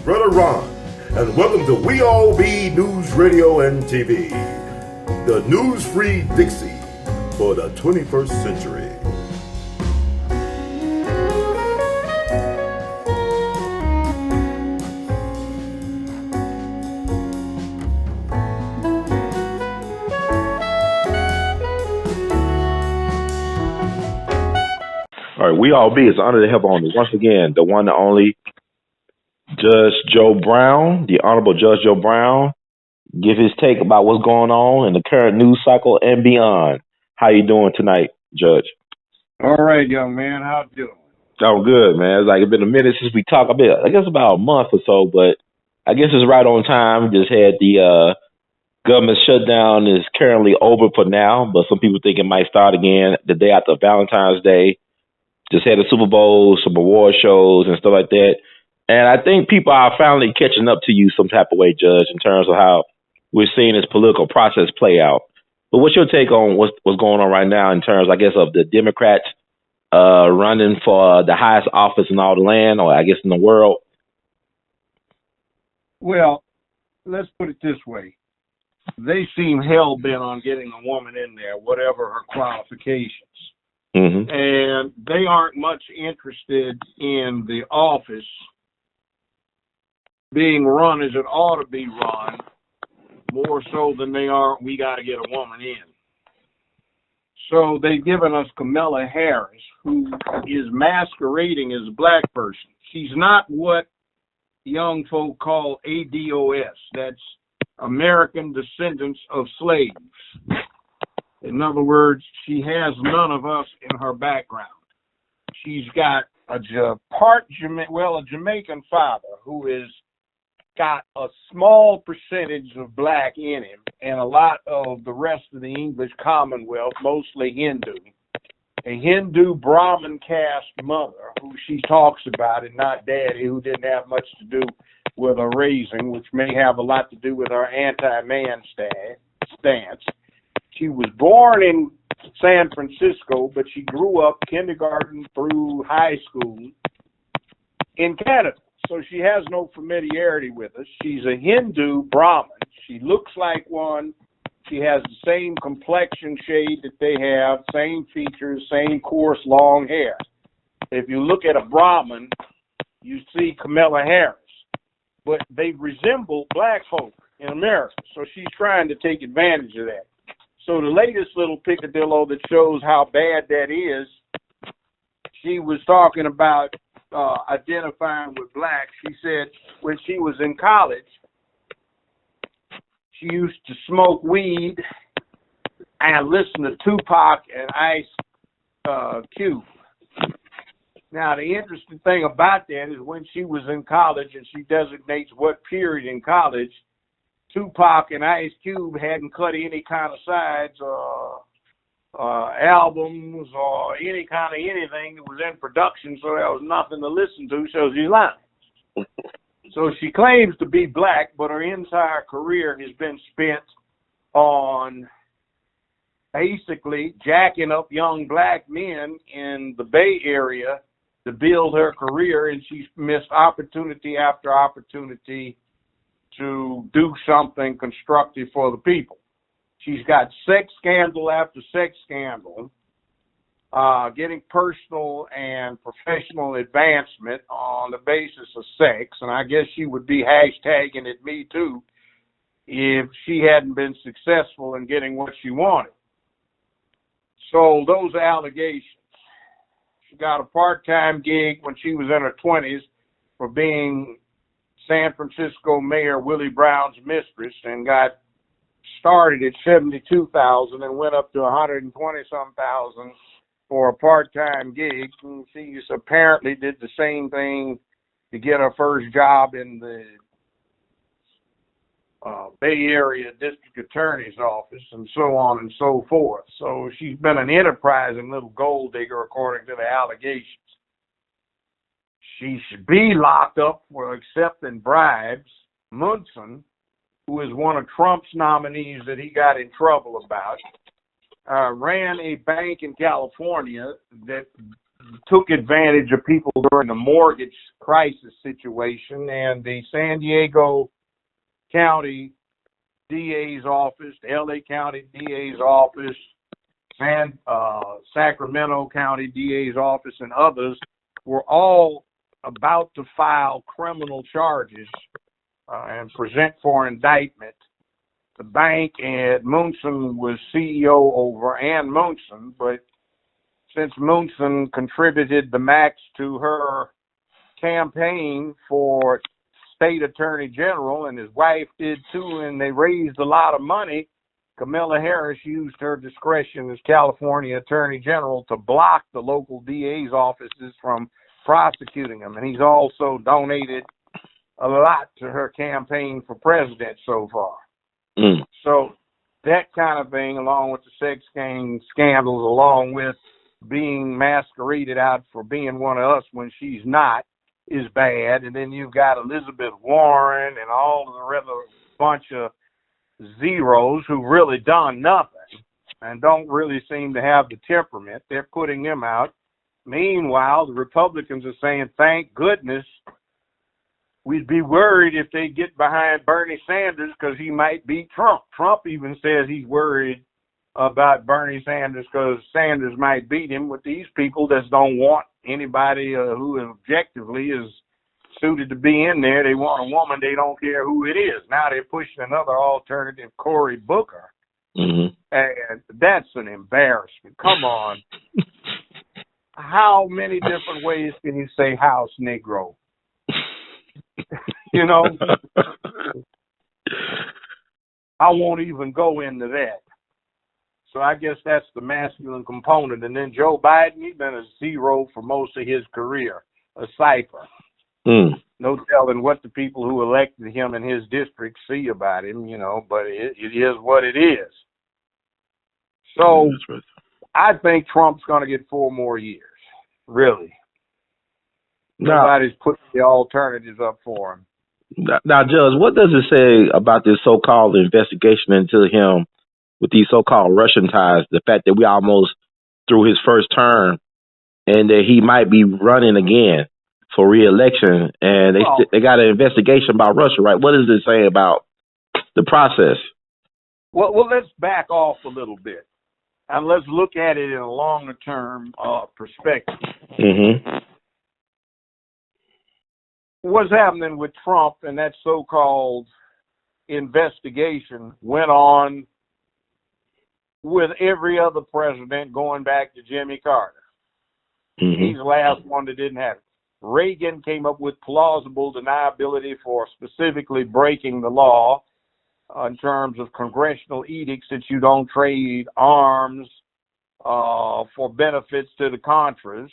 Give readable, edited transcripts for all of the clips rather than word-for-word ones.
Brother Ron, and welcome to We All Be News Radio and TV, the news-free Dixie for the 21st century. All right, We All Be. It's an honor to have on once again the one and only Judge Joe Brown, the Honorable Judge Joe Brown, give his take about what's going on in the current news cycle and beyond. How you doing tonight, Judge? All right, young man. How you doing? Oh, good, man. It's been a minute since we talked. I guess about a month or so, but I guess it's right on time. We just had the government shutdown is currently over for now, but some people think it might start again the day after Valentine's Day. Just had a Super Bowl, some award shows and stuff like that. And I think people are finally catching up to you some type of way, Judge, in terms of how we're seeing this political process play out. But what's your take on what's going on right now in terms, I guess, of the Democrats running for the highest office in all the land, or I guess in the world? Well, let's put it this way. They seem hell-bent on getting a woman in there, whatever her qualifications. Mm-hmm. And they aren't much interested in the office being run as it ought to be run, more so than they are, we got to get a woman in. So they've given us Kamala Harris, who is masquerading as a black person. She's not what young folk call ADOS. That's American Descendants of Slaves. In other words, she has none of us in her background. She's got a Jamaican father who has got a small percentage of black in him and a lot of the rest of the English Commonwealth, mostly Hindu. A Hindu Brahmin caste mother who she talks about and not daddy, who didn't have much to do with her raising, which may have a lot to do with her anti-man stance. She was born in San Francisco, but she grew up kindergarten through high school in Canada. So she has no familiarity with us. She's a Hindu Brahmin. She looks like one. She has the same complexion shade that they have, same features, same coarse long hair. If you look at a Brahmin, you see Kamala Harris. But they resemble black folk in America. So she's trying to take advantage of that. So the latest little picadillo that shows how bad that is, she was talking about identifying with black. She said when she was in college, she used to smoke weed and listen to Tupac and Ice Cube. Now, the interesting thing about that is when she was in college, and she designates what period in college, Tupac and Ice Cube hadn't cut any kind of sides, albums, or any kind of anything that was in production, so there was nothing to listen to, so she's lying. So she claims to be black, but her entire career has been spent on basically jacking up young black men in the Bay Area to build her career, and she's missed opportunity after opportunity to do something constructive for the people. She's got sex scandal after sex scandal, getting personal and professional advancement on the basis of sex, and I guess she would be hashtagging it me too if she hadn't been successful in getting what she wanted. So those are allegations. She got a part-time gig when she was in her 20s for being San Francisco Mayor Willie Brown's mistress, and got started at $72,000 and went up to $120-some thousand for a part-time gig. And she apparently did the same thing to get her first job in the Bay Area District Attorney's office, and so on and so forth. So she's been an enterprising little gold digger, according to the allegations. She should be locked up for accepting bribes. Munson, who is one of Trump's nominees that he got in trouble about, ran a bank in California that took advantage of people during the mortgage crisis situation, and the San Diego County DA's office, the L.A. County DA's office, and Sacramento County DA's office, and others were all about to file criminal charges and present for indictment. The bank and Munson was CEO over Ann Munson, but since Munson contributed the max to her campaign for state attorney general, and his wife did too, and they raised a lot of money, Kamala Harris used her discretion as California attorney general to block the local DA's offices from prosecuting them. And he's also donated a lot to her campaign for president so far. So that kind of thing, along with the sex gang scandals, along with being masqueraded out for being one of us when she's not, is bad. And then you've got Elizabeth Warren and all of the other bunch of zeros who really done nothing and don't really seem to have the temperament. They're putting them out. Meanwhile, the Republicans are saying, thank goodness. We'd be worried if they get behind Bernie Sanders because he might beat Trump. Trump even says he's worried about Bernie Sanders because Sanders might beat him. With these people that don't want anybody who objectively is suited to be in there. They want a woman. They don't care who it is. Now they're pushing another alternative, Cory Booker. And that's an embarrassment. Come on. How many different ways can you say house Negro? You know, I won't even go into that. So I guess that's the masculine component. And then Joe Biden, he's been a zero for most of his career, a cipher. No telling what the people who elected him in his district see about him, you know, but it is what it is. So I think Trump's going to get 4 more years, really. Nobody's putting the alternatives up for him. Now, Judge, what does it say about this so-called investigation into him with these so-called Russian ties, the fact that we almost through his first term and that he might be running again for re-election, and they got an investigation about Russia, right? What does it say about the process? Well, let's back off a little bit, and let's look at it in a longer-term perspective. What's happening with Trump and that so-called investigation went on with every other president going back to Jimmy Carter. He's the last one that didn't have it. Reagan came up with plausible deniability for specifically breaking the law in terms of congressional edicts that you don't trade arms for benefits to the Contras.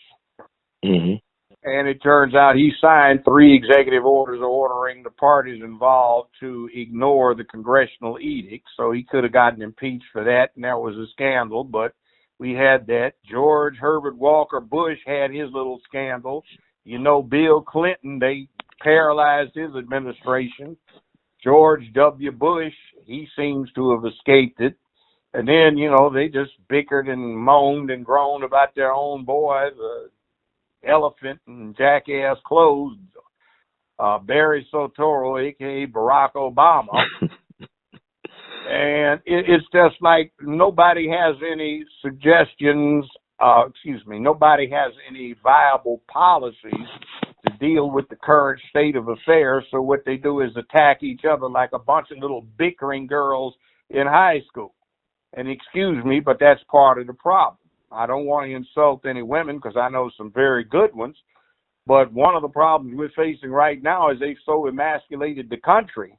And it turns out he signed 3 executive orders ordering the parties involved to ignore the congressional edict. So he could have gotten impeached for that, and that was a scandal. But we had that. George Herbert Walker Bush had his little scandal. You know, Bill Clinton, they paralyzed his administration. George W. Bush, he seems to have escaped it. And then, you know, they just bickered and moaned and groaned about their own boys. Elephant and jackass clothes, Barry Soetoro, a.k.a. Barack Obama. And it's just like nobody has any suggestions, nobody has any viable policies to deal with the current state of affairs. So what they do is attack each other like a bunch of little bickering girls in high school. And excuse me, but that's part of the problem. I don't want to insult any women because I know some very good ones, but one of the problems we're facing right now is they've so emasculated the country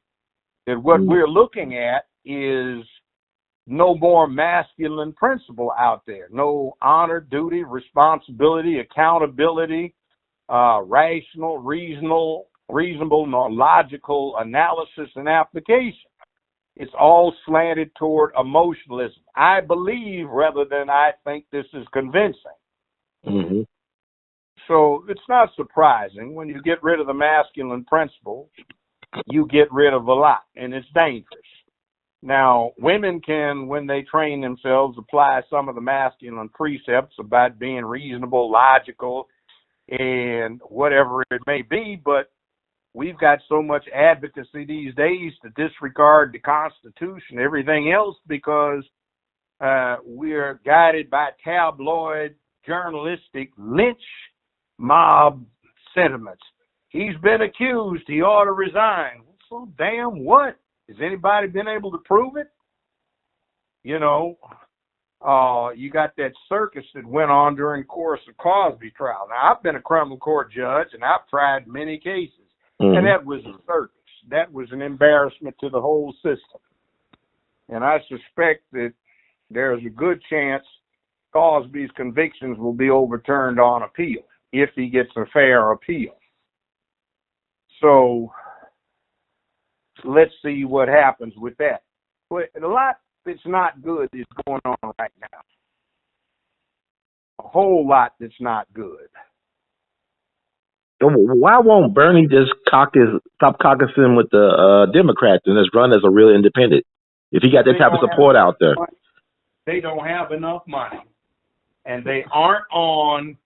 that what we're looking at is no more masculine principle out there. No honor, duty, responsibility, accountability, rational, reasonable, nor logical analysis and application. It's all slanted toward emotionalism. I believe rather than I think this is convincing. So it's not surprising when you get rid of the masculine principle, you get rid of a lot, and it's dangerous. Now, women can, when they train themselves, apply some of the masculine precepts about being reasonable, logical, and whatever it may be, but we've got so much advocacy these days to disregard the Constitution, everything else, because we're guided by tabloid, journalistic, lynch mob sentiments. He's been accused. He ought to resign. So damn what? Has anybody been able to prove it? You know, you got that circus that went on during the course of Cosby trial. Now, I've been a criminal court judge, and I've tried many cases, and that was a circus. That was an embarrassment to the whole system. And I suspect that there's a good chance Cosby's convictions will be overturned on appeal, if he gets a fair appeal. So let's see what happens with that. But a lot that's not good is going on right now. A whole lot that's not good. Why won't Bernie just stop caucusing with the Democrats and just run as a real independent? If he got that type of support out there. They don't have enough money, and they aren't on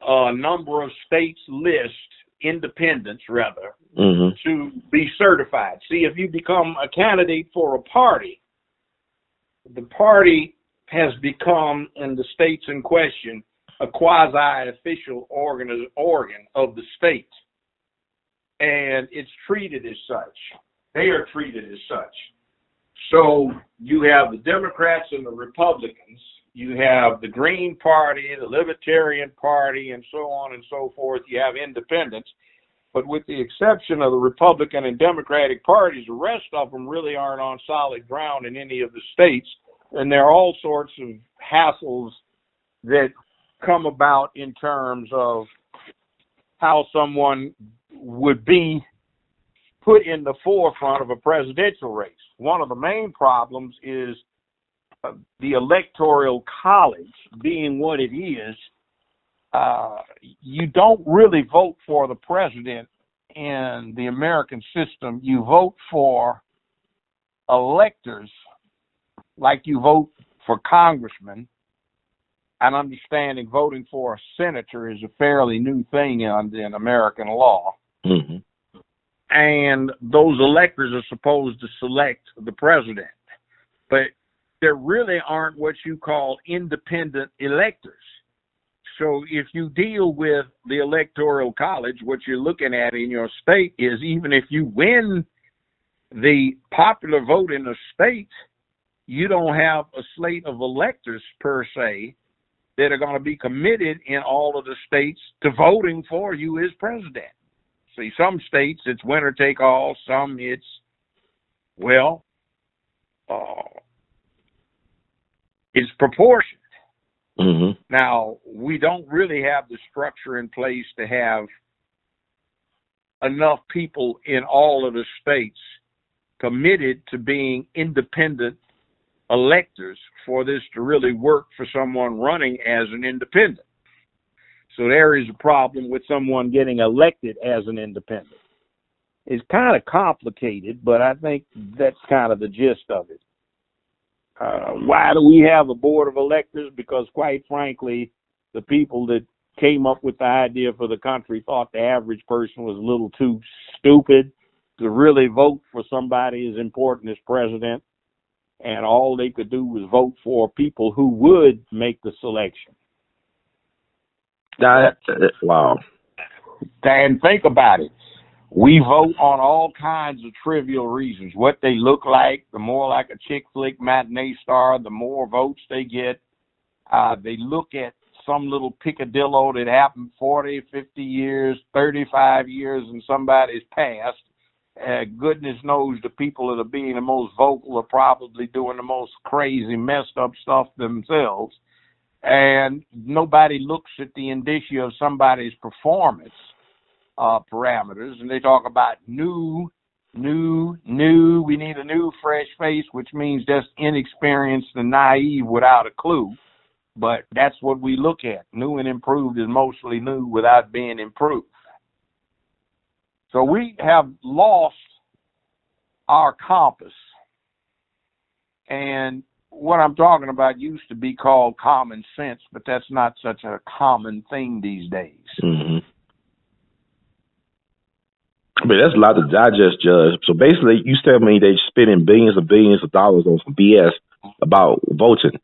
a number of states' list, independents rather, to be certified. See, if you become a candidate for a party, the party has become, in the states in question, a quasi-official organ of the state, and it's treated as such. They are treated as such. So you have the Democrats and the Republicans. You have the Green Party, the Libertarian Party, and so on and so forth. You have independents. But with the exception of the Republican and Democratic parties, the rest of them really aren't on solid ground in any of the states. And there are all sorts of hassles that come about in terms of how someone would be put in the forefront of a presidential race. One of the main problems is the Electoral College being what it is. You don't really vote for the president in the American system. You vote for electors like you vote for congressmen. And understanding voting for a senator is a fairly new thing in American law. And those electors are supposed to select the president. But there really aren't what you call independent electors. So if you deal with the Electoral College, what you're looking at in your state is even if you win the popular vote in the state, you don't have a slate of electors per se that are going to be committed in all of the states to voting for you as president. See, some states it's winner take all, some it's, it's proportioned. Now, we don't really have the structure in place to have enough people in all of the states committed to being independent electors for this to really work for someone running as an independent. So there is a problem with someone getting elected as an independent. It's kind of complicated, but I think that's kind of the gist of it. Why do we have a board of electors? Because quite frankly, the people that came up with the idea for the country thought the average person was a little too stupid to really vote for somebody as important as president. And all they could do was vote for people who would make the selection. Wow. And think about it. We vote on all kinds of trivial reasons. What they look like, the more like a chick flick matinee star, the more votes they get. They look at some little picadillo that happened 40, 50 years, 35 years in somebody's past. Goodness knows the people that are being the most vocal are probably doing the most crazy, messed up stuff themselves. And nobody looks at the indicia of somebody's performance parameters. And they talk about new. We need a new, fresh face, which means just inexperienced and naive without a clue. But that's what we look at. New and improved is mostly new without being improved. So we have lost our compass And what I'm talking about used to be called common sense, but that's not such a common thing these days. Mm-hmm. I mean, that's a lot to digest, Judge. So basically, you tell me they're spending billions and billions of dollars on some BS about voting.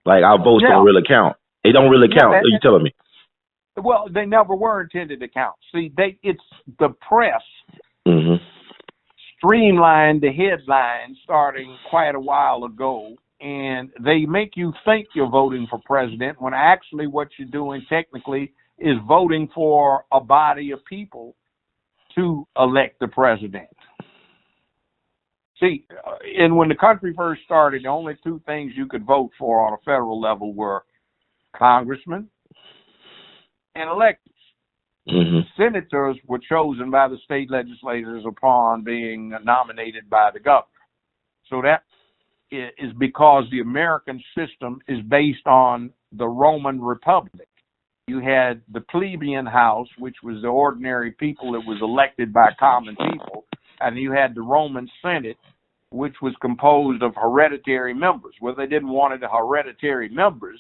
Like, our votes don't really count. They don't really count. Are you telling me? Well, they never were intended to count. See, it's the press streamlined the headlines starting quite a while ago, and they make you think you're voting for president when actually what you're doing technically is voting for a body of people to elect the president. See, and when the country first started, the only two things you could vote for on a federal level were congressmen and electors. Senators were chosen by the state legislators upon being nominated by the governor. So that is because the American system is based on the Roman Republic. You had the plebeian house, which was the ordinary people that was elected by common people, and you had the Roman Senate, which was composed of hereditary members. Well, they didn't want the hereditary members,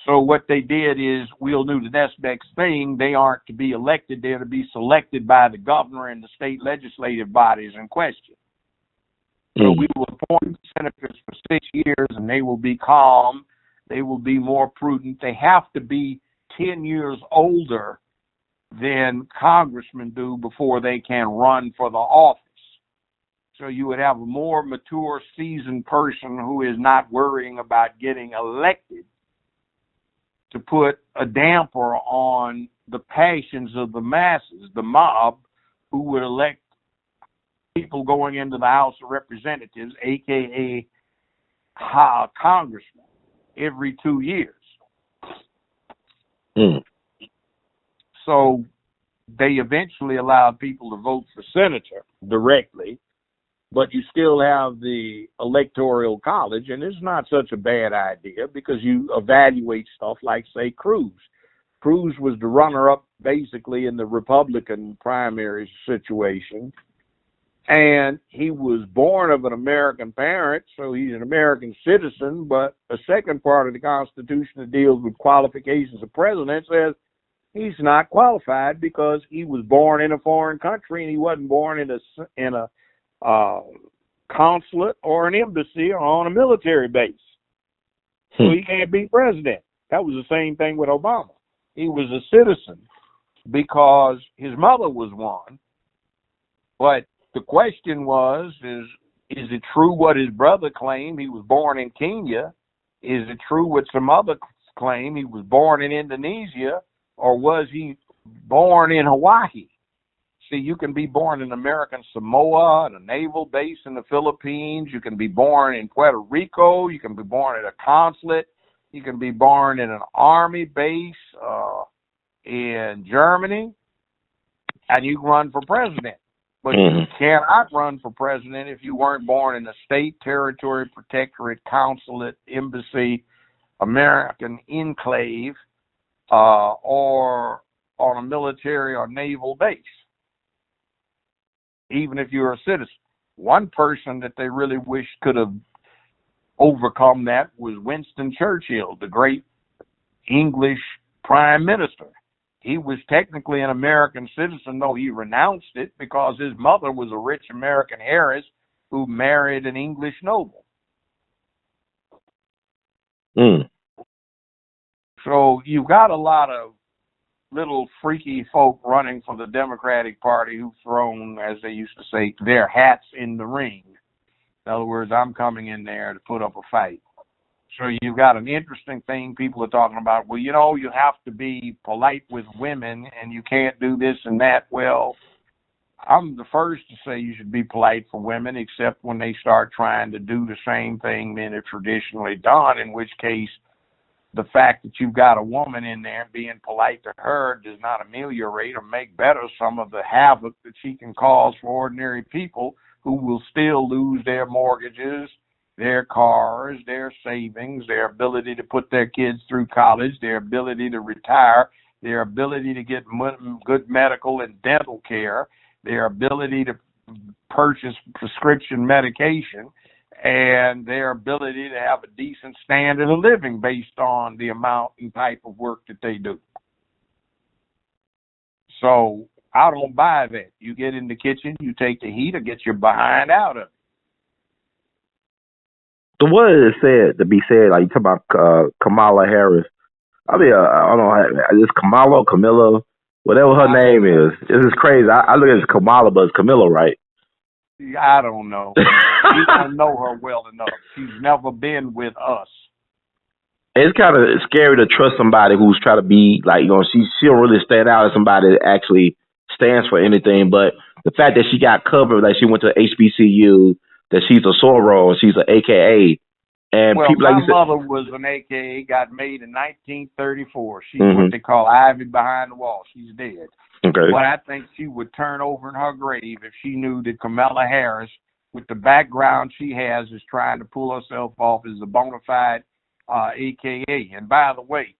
so what they did is, we'll do the next thing. They aren't to be elected. They're to be selected by the governor and the state legislative bodies in question. So we will appoint senators for 6 years, and they will be calm. They will be more prudent. They have to be 10 years older than congressmen do before they can run for the office. So you would have a more mature, seasoned person who is not worrying about getting elected to put a damper on the passions of the masses, the mob, who would elect people going into the House of Representatives, a.k.a. congressmen, every 2 years. So they eventually allowed people to vote for senator directly, but you still have the Electoral College, and it's not such a bad idea because you evaluate stuff like, say, Cruz. Cruz was the runner-up basically in the Republican primary situation, and he was born of an American parent, so he's an American citizen, but a second part of the Constitution that deals with qualifications of president says he's not qualified because he was born in a foreign country and he wasn't born in a consulate or an embassy or on a military base. So he can't be president. That was the same thing with Obama. He was a citizen because his mother was one. But the question was, is it true what his brother claimed? He was born in Kenya. Is it true what some other claim? He was born in Indonesia, or was he born in Hawaii? See, you can be born in American Samoa, at a naval base in the Philippines. You can be born in Puerto Rico. You can be born at a consulate. You can be born in an army base in Germany, and you can run for president. But you cannot run for president if you weren't born in a state, territory, protectorate, consulate, embassy, American enclave, or on a military or naval base, even if you're a citizen. One person that they really wish could have overcome that was Winston Churchill, the great English prime minister. He was technically an American citizen, though he renounced it because his mother was a rich American heiress who married an English noble. So you've got a lot of little freaky folk running for the Democratic Party who've thrown, as they used to say, their hats in the ring. In other words, I'm coming in there to put up a fight. So you've got an interesting thing people are talking about. Well, you know, you have to be polite with women and you can't do this and that. Well, I'm the first to say you should be polite for women, except when they start trying to do the same thing men have traditionally done, in which case the fact that you've got a woman in there being polite to her does not ameliorate or make better some of the havoc that she can cause for ordinary people who will still lose their mortgages, their cars, their savings, their ability to put their kids through college, their ability to retire, their ability to get good medical and dental care, their ability to purchase prescription medication, and their ability to have a decent standard of living based on the amount and type of work that they do. So I don't buy that. You get in the kitchen, you take the heat, or get your behind out of it. So what is said to be said? Like you talk about Kamala Harris. I mean, I don't know. It's Kamala, Camilla, whatever her name is. This is crazy. I look at it as Kamala, but it's Camilla, right? I don't know. You don't know her well enough. She's never been with us. It's kind of scary to trust somebody who's trying to be like, she don't really stand out as somebody that actually stands for anything. But the fact that she got covered, like she went to HBCU, that she's a soror, she's an AKA. And well, people my like you said, mother was an AKA, got made in 1934. She's what they call Ivy behind the wall. She's dead. Okay. But I think she would turn over in her grave if she knew that Kamala Harris, with the background she has, is trying to pull herself off as a bona fide AKA. And by the way,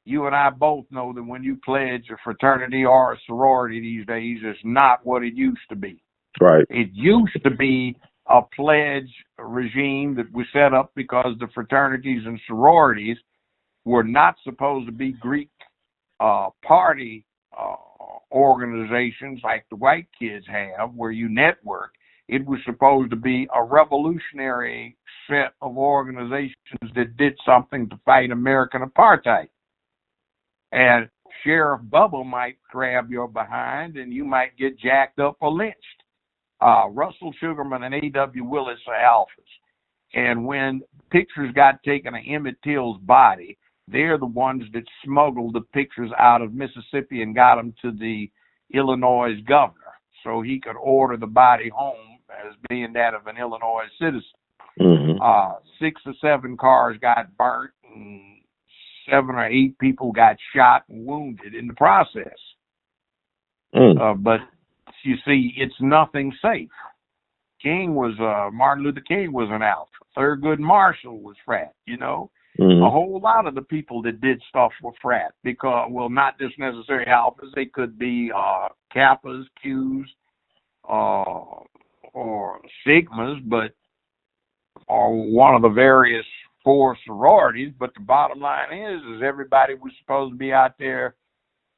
you and I both know that when you pledge a fraternity or a sorority these days, it's not what it used to be. Right. It used to be a pledge regime that was set up because the fraternities and sororities were not supposed to be Greek party organizations like the white kids have, where you network. It was supposed to be a revolutionary set of organizations that did something to fight American apartheid. And Sheriff Bubba might grab your behind and you might get jacked up or lynched. Russell Sugarman and A.W. Willis are alphas. And when pictures got taken of Emmett Till's body, they're the ones that smuggled the pictures out of Mississippi and got them to the Illinois governor so he could order the body home as being that of an Illinois citizen. 6 or 7 cars got burnt and 7 or 8 people got shot and wounded in the process. But you see, it's nothing safe. Martin Luther King was an alpha. Thurgood Marshall was frat, A whole lot of the people that did stuff were frat because, well, not just necessarily alphas. They could be Kappas, Qs, or Sigmas, but or one of the various 4 sororities. But the bottom line is everybody was supposed to be out there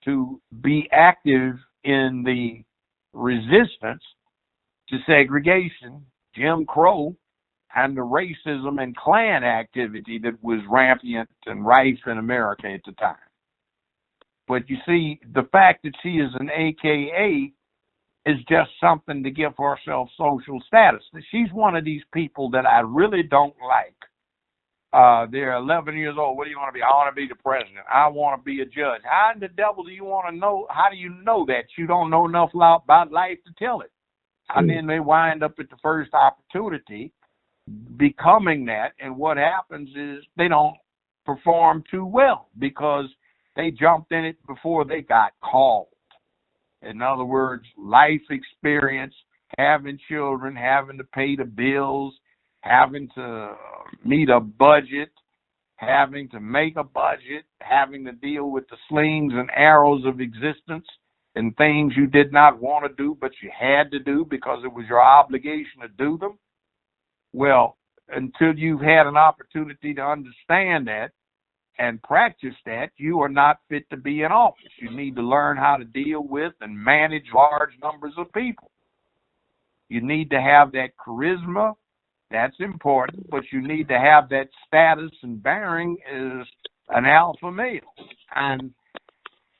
to be active in the resistance to segregation, Jim Crow, and the racism and Klan activity that was rampant and rife in America at the time. But you see, the fact that she is an AKA is just something to give herself social status. She's one of these people that I really don't like. They're 11 years old. What do you want to be? I want to be the president. I want to be a judge. How in the devil do you want to know? How do you know that? You don't know enough about life to tell it. And then they wind up at the first opportunity becoming that. And what happens is they don't perform too well because they jumped in it before they got called. In other words, life experience, having children, having to pay the bills, having to meet a budget, having to make a budget, having to deal with the slings and arrows of existence and things you did not want to do, but you had to do because it was your obligation to do them. Well, until you've had an opportunity to understand that and practice that, you are not fit to be in office. You need to learn how to deal with and manage large numbers of people. You need to have that charisma. That's important, but you need to have that status and bearing as an alpha male. And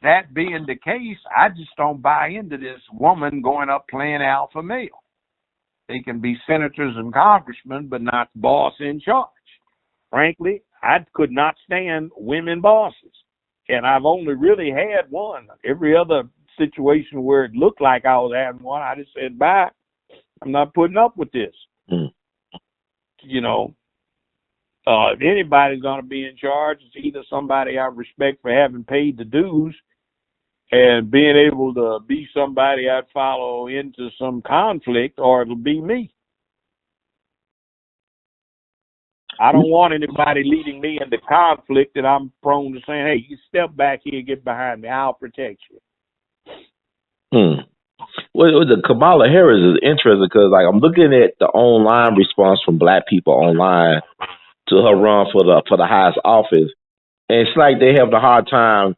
that being the case, I just don't buy into this woman going up playing alpha male. They can be senators and congressmen, but not the boss in charge. Frankly, I could not stand women bosses. And I've only really had one. Every other situation where it looked like I was having one, I just said, bye. I'm not putting up with this. If anybody's going to be in charge, it's either somebody I respect for having paid the dues and being able to be somebody I'd follow into some conflict, or it'll be me. I don't want anybody leading me into conflict that I'm prone to saying, hey, you step back here, get behind me, I'll protect you. Well, the Kamala Harris is interesting because, like, I'm looking at the online response from Black people online to her run for the highest office, and it's like they have a hard time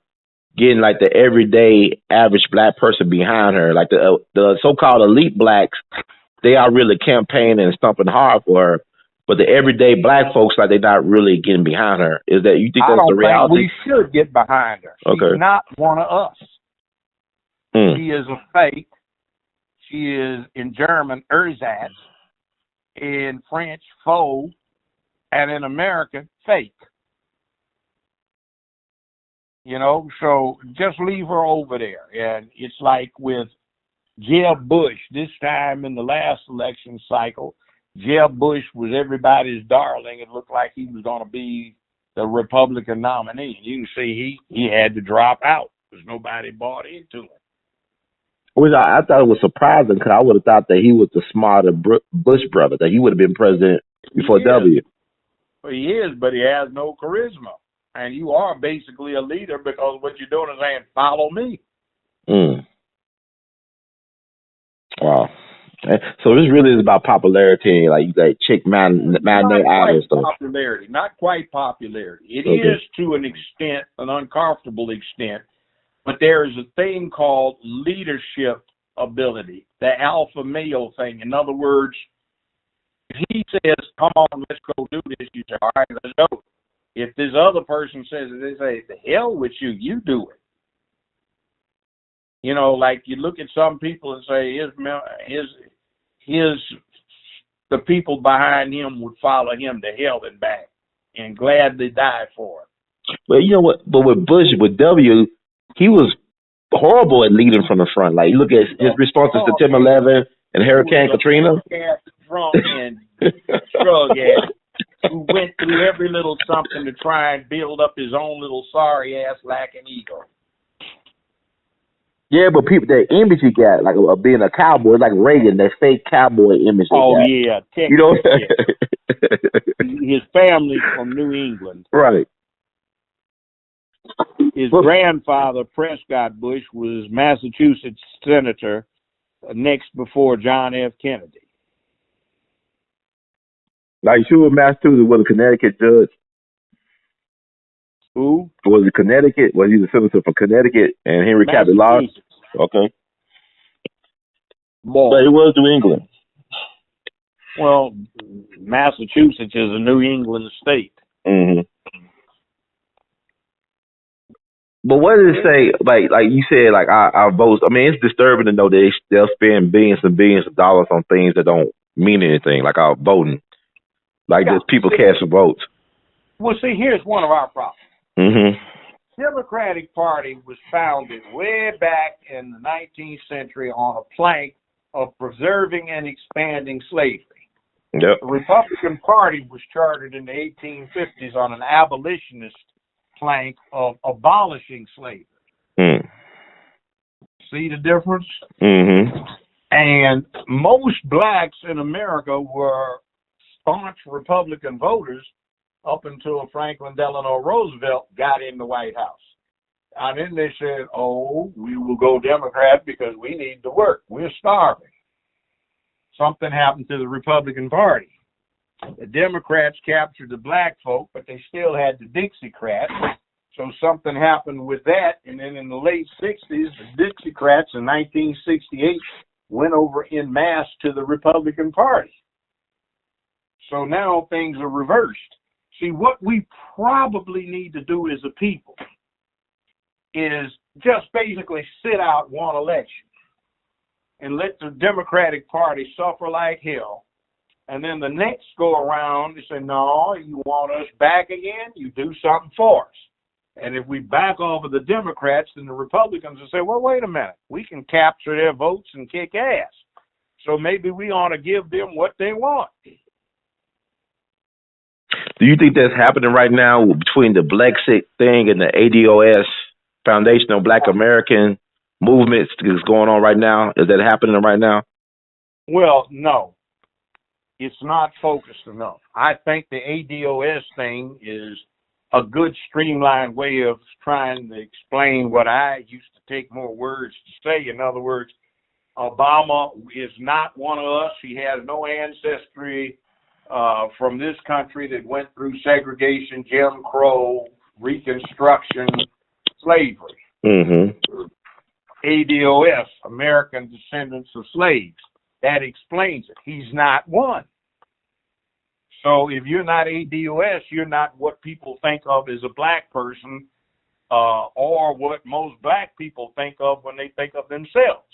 getting like the everyday average Black person behind her. Like the so-called elite Blacks, they are really campaigning and stumping hard for her. But the everyday Black folks, like, they're not really getting behind her. Is that, you think I that's the don't think reality? we should get behind her. She's Okay. not one of us. Mm. She is a fake. She is in German ersatz, in French faux, and in American fake. You know, so just leave her over there. And it's like with Jeb Bush, this time in the last election cycle, Jeb Bush was everybody's darling. It looked like he was going to be the Republican nominee. You can see he had to drop out because nobody bought into it. Which I thought it was surprising because I would have thought that he was the smarter Bush brother, that he would have been president before W. Well, he is, but he has no charisma. And you are basically a leader because what you're doing is saying, follow me. Mm. Wow. So this really is about popularity, like you got chick man idol stuff. Popularity, not quite popularity. It Okay. is to an extent, an uncomfortable extent, but there is a thing called leadership ability, the alpha male thing. In other words, if he says, come on, let's go do this, you say, all right, let's go. If this other person says it, they say, the hell with you, you do it. You know, like you look at some people and say, the people behind him would follow him to hell and back and gladly die for it. But you know what? But with Bush, with W, he was horrible at leading from the front. Like, you look at his response to September 11 and Hurricane Katrina. Drunk and drug addict who went through every little something to try and build up his own little sorry ass lacking ego. Yeah, but people, that image he got, like being a cowboy, like Reagan, that fake cowboy image. Oh, got. yeah. You know? His family's from New England. Right. His grandfather, Prescott Bush, was Massachusetts senator next before John F. Kennedy. Like, sure, Massachusetts was a Connecticut judge. Who? Was it Connecticut? Was he the senator from Connecticut and Henry Cabot Law? Okay. Boy. But it was New England. Well, Massachusetts is a New England state. Mm-hmm. But what does it say? Like you said, like our votes. I mean, it's disturbing to know that they'll spend billions and billions of dollars on things that don't mean anything, like our voting. Like, just people casting votes. Well, see, here's one of our problems. Mm-hmm. Democratic Party was founded way back in the 19th century on a plank of preserving and expanding slavery. Yep. The Republican Party was chartered in the 1850s on an abolitionist plank of abolishing slavery. Mm. See the difference? Mm-hmm. And most blacks in America were staunch Republican voters up until Franklin Delano Roosevelt got in the White House. And then they said, oh, we will go Democrat because we need to work. We're starving. Something happened to the Republican Party. The Democrats captured the black folk, but they still had the Dixiecrats. So something happened with that. And then in the late 60s, the Dixiecrats in 1968 went over en masse to the Republican Party. So now things are reversed. See, what we probably need to do as a people is just basically sit out one election and let the Democratic Party suffer like hell. And then the next go around, they say, no, you want us back again? You do something for us. And if we back off of the Democrats, then the Republicans will say, well, wait a minute. We can capture their votes and kick ass. So maybe we ought to give them what they want. Do you think that's happening right now between the Blexit thing and the ADOS, Foundational Black American movement that's going on right now? Is that happening right now? Well, no. It's not focused enough. I think the ADOS thing is a good streamlined way of trying to explain what I used to take more words to say. In other words, Obama is not one of us. He has no ancestry from this country that went through segregation, Jim Crow, Reconstruction, slavery. Mm-hmm. ADOS, American Descendants of Slaves. That explains it. He's not one. So if you're not ADOS, you're not what people think of as a black person, or what most black people think of when they think of themselves.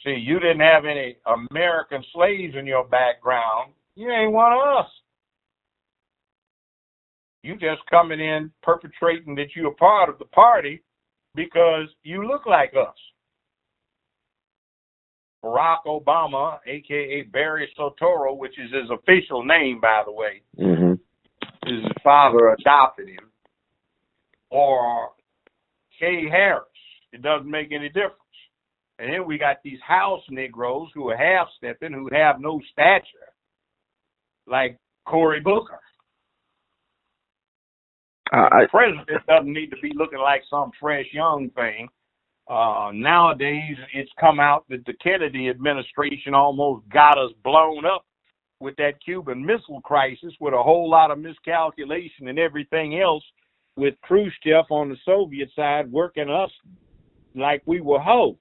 See, you didn't have any American slaves in your background. You ain't one of us. You just coming in perpetrating that you're a part of the party because you look like us. Barack Obama, a.k.a. Barry Soetoro, which is his official name, by the way, his father adopted him, or Kay Harris. It doesn't make any difference. And then we got these house Negroes who are half-stepping, who have no stature, like Cory Booker. The president doesn't need to be looking like some fresh young thing. Nowadays, it's come out that the Kennedy administration almost got us blown up with that Cuban Missile Crisis, with a whole lot of miscalculation and everything else, with Khrushchev on the Soviet side working us like we were hoes,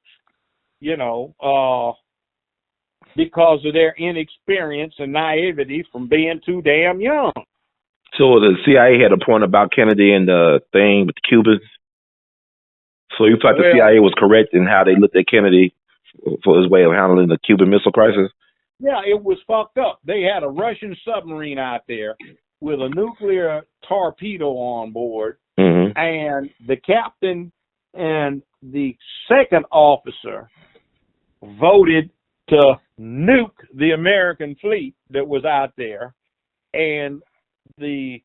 because of their inexperience and naivety from being too damn young. So the CIA had a point about Kennedy and the thing with the Cubans. So you thought the CIA was correct in how they looked at Kennedy for his way of handling the Cuban Missile Crisis? Yeah, it was fucked up. They had a Russian submarine out there with a nuclear torpedo on board, and the captain and the second officer voted to nuke the American fleet that was out there, and the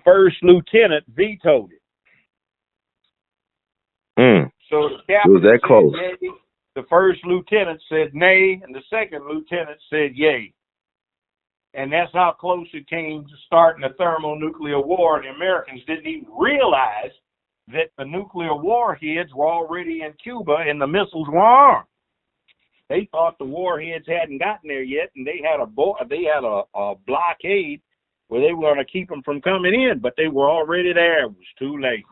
first lieutenant vetoed it. So the captain was that close? said yay, the first lieutenant said nay, and the second lieutenant said yay. And that's how close it came to starting a thermonuclear war. The Americans didn't even realize that the nuclear warheads were already in Cuba and the missiles were armed. They thought the warheads hadn't gotten there yet, and they had a blockade where they were going to keep them from coming in, but they were already there. It was too late.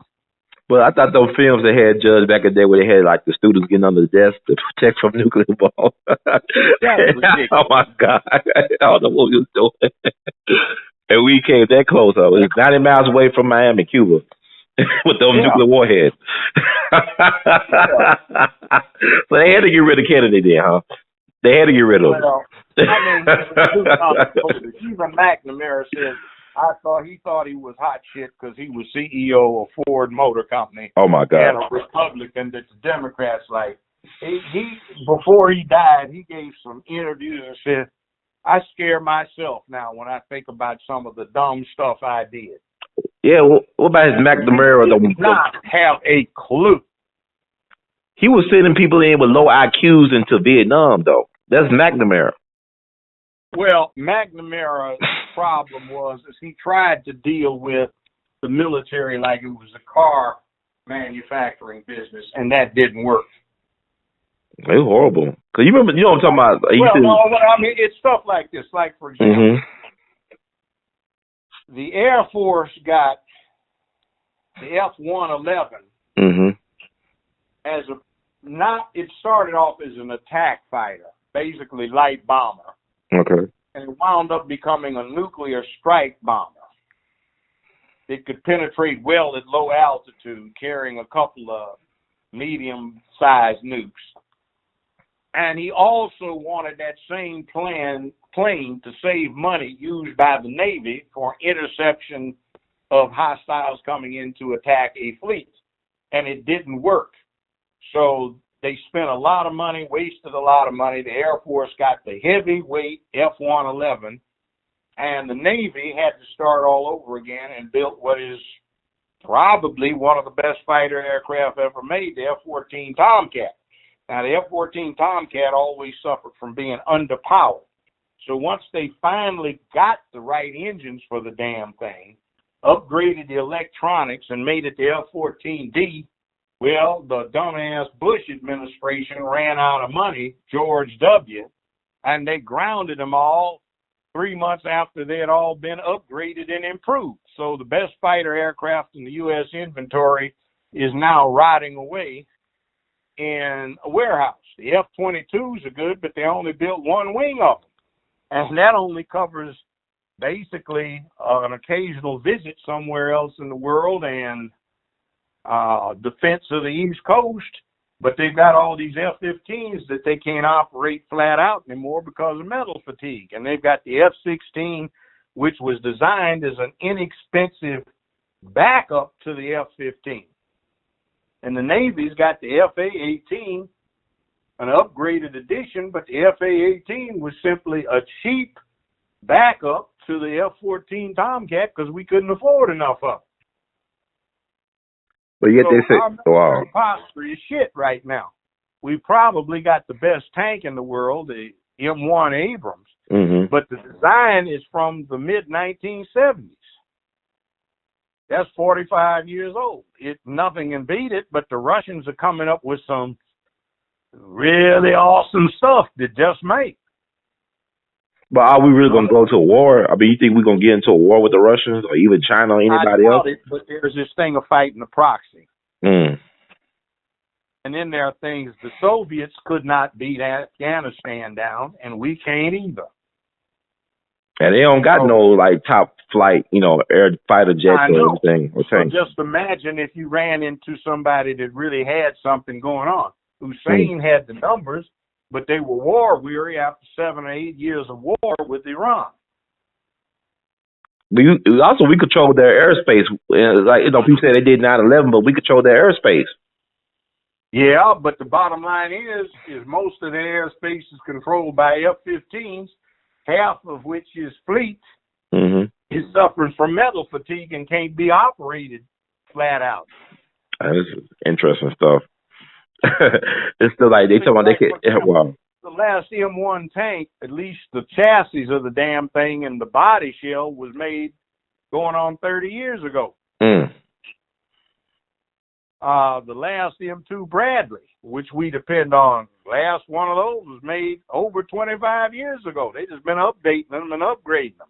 But I thought those films they had judged back in the day where they had like the students getting under the desk to protect from nuclear bombs. Oh my God. I don't know what we was doing. And we came that close. It was 90 miles away from Miami, Cuba, with those nuclear warheads. So they had to get rid of Kennedy then, huh? They had to get rid of him. Well, even McNamara said, he thought he was hot shit because he was CEO of Ford Motor Company. Oh my God! And a Republican that the Democrats like. He before he died, he gave some interviews and said, "I scare myself now when I think about some of the dumb stuff I did." Yeah, what about his McNamara? He did not have a clue. He was sending people in with low IQs into Vietnam, though. That's McNamara. Well, McNamara's problem was he tried to deal with the military like it was a car manufacturing business, and that didn't work. It was horrible. Cause you remember, what I'm talking about. It's stuff like this. Like, for example, the Air Force got the F-111 as it started off as an attack fighter, basically light bomber. Okay. And it wound up becoming a nuclear strike bomber. It could penetrate well at low altitude, carrying a couple of medium-sized nukes. And he also wanted that same plane to save money used by the Navy for interception of hostiles coming in to attack a fleet. And it didn't work. So they spent a lot of money, wasted a lot of money. The Air Force got the heavyweight F-111, and the Navy had to start all over again and built what is probably one of the best fighter aircraft ever made, the F-14 Tomcat. Now, the F-14 Tomcat always suffered from being underpowered. So once they finally got the right engines for the damn thing, upgraded the electronics, and made it the F-14D, Well, the dumbass Bush administration ran out of money, George W., and they grounded them all 3 months after they had all been upgraded and improved. So the best fighter aircraft in the U.S. inventory is now rotting away in a warehouse. The F-22s are good, but they only built one wing of them. And that only covers basically an occasional visit somewhere else in the world and defense of the East Coast. But they've got all these F-15s that they can't operate flat out anymore because of metal fatigue. And they've got the F-16, which was designed as an inexpensive backup to the F-15. And the Navy's got the FA-18, an upgraded edition, but the FA-18 was simply a cheap backup to the F-14 Tomcat because we couldn't afford enough of it. But yet So they say, our wow. posture is shit right now. We probably got the best tank in the world, the M1 Abrams, but the design is from the mid-1970s. That's 45 years old. Nothing can beat it, but the Russians are coming up with some really awesome stuff that just make. But are we really going to go to a war? I mean, you think we're going to get into a war with the Russians or even China or anybody else? But there's this thing of fighting the proxy. Mm. And then there are things the Soviets could not beat Afghanistan down, and we can't either. And they don't got no, like, top flight, air fighter jets or anything. So just imagine if you ran into somebody that really had something going on. Hussein had the numbers, but they were war weary after 7 or 8 years of war with Iran. We controlled their airspace. Like, people say they did 9/11, but we controlled their airspace. Yeah, but the bottom line is most of the airspace is controlled by F-15s, half of which is fleet, is suffering from metal fatigue and can't be operated flat out. This is interesting stuff. It's still like they talking about they could. Wow. The last M1 tank, at least the chassis of the damn thing and the body shell was made going on 30 years ago. The last M2 Bradley, which we depend on, last one of those was made over 25 years ago. They just been updating them and upgrading them.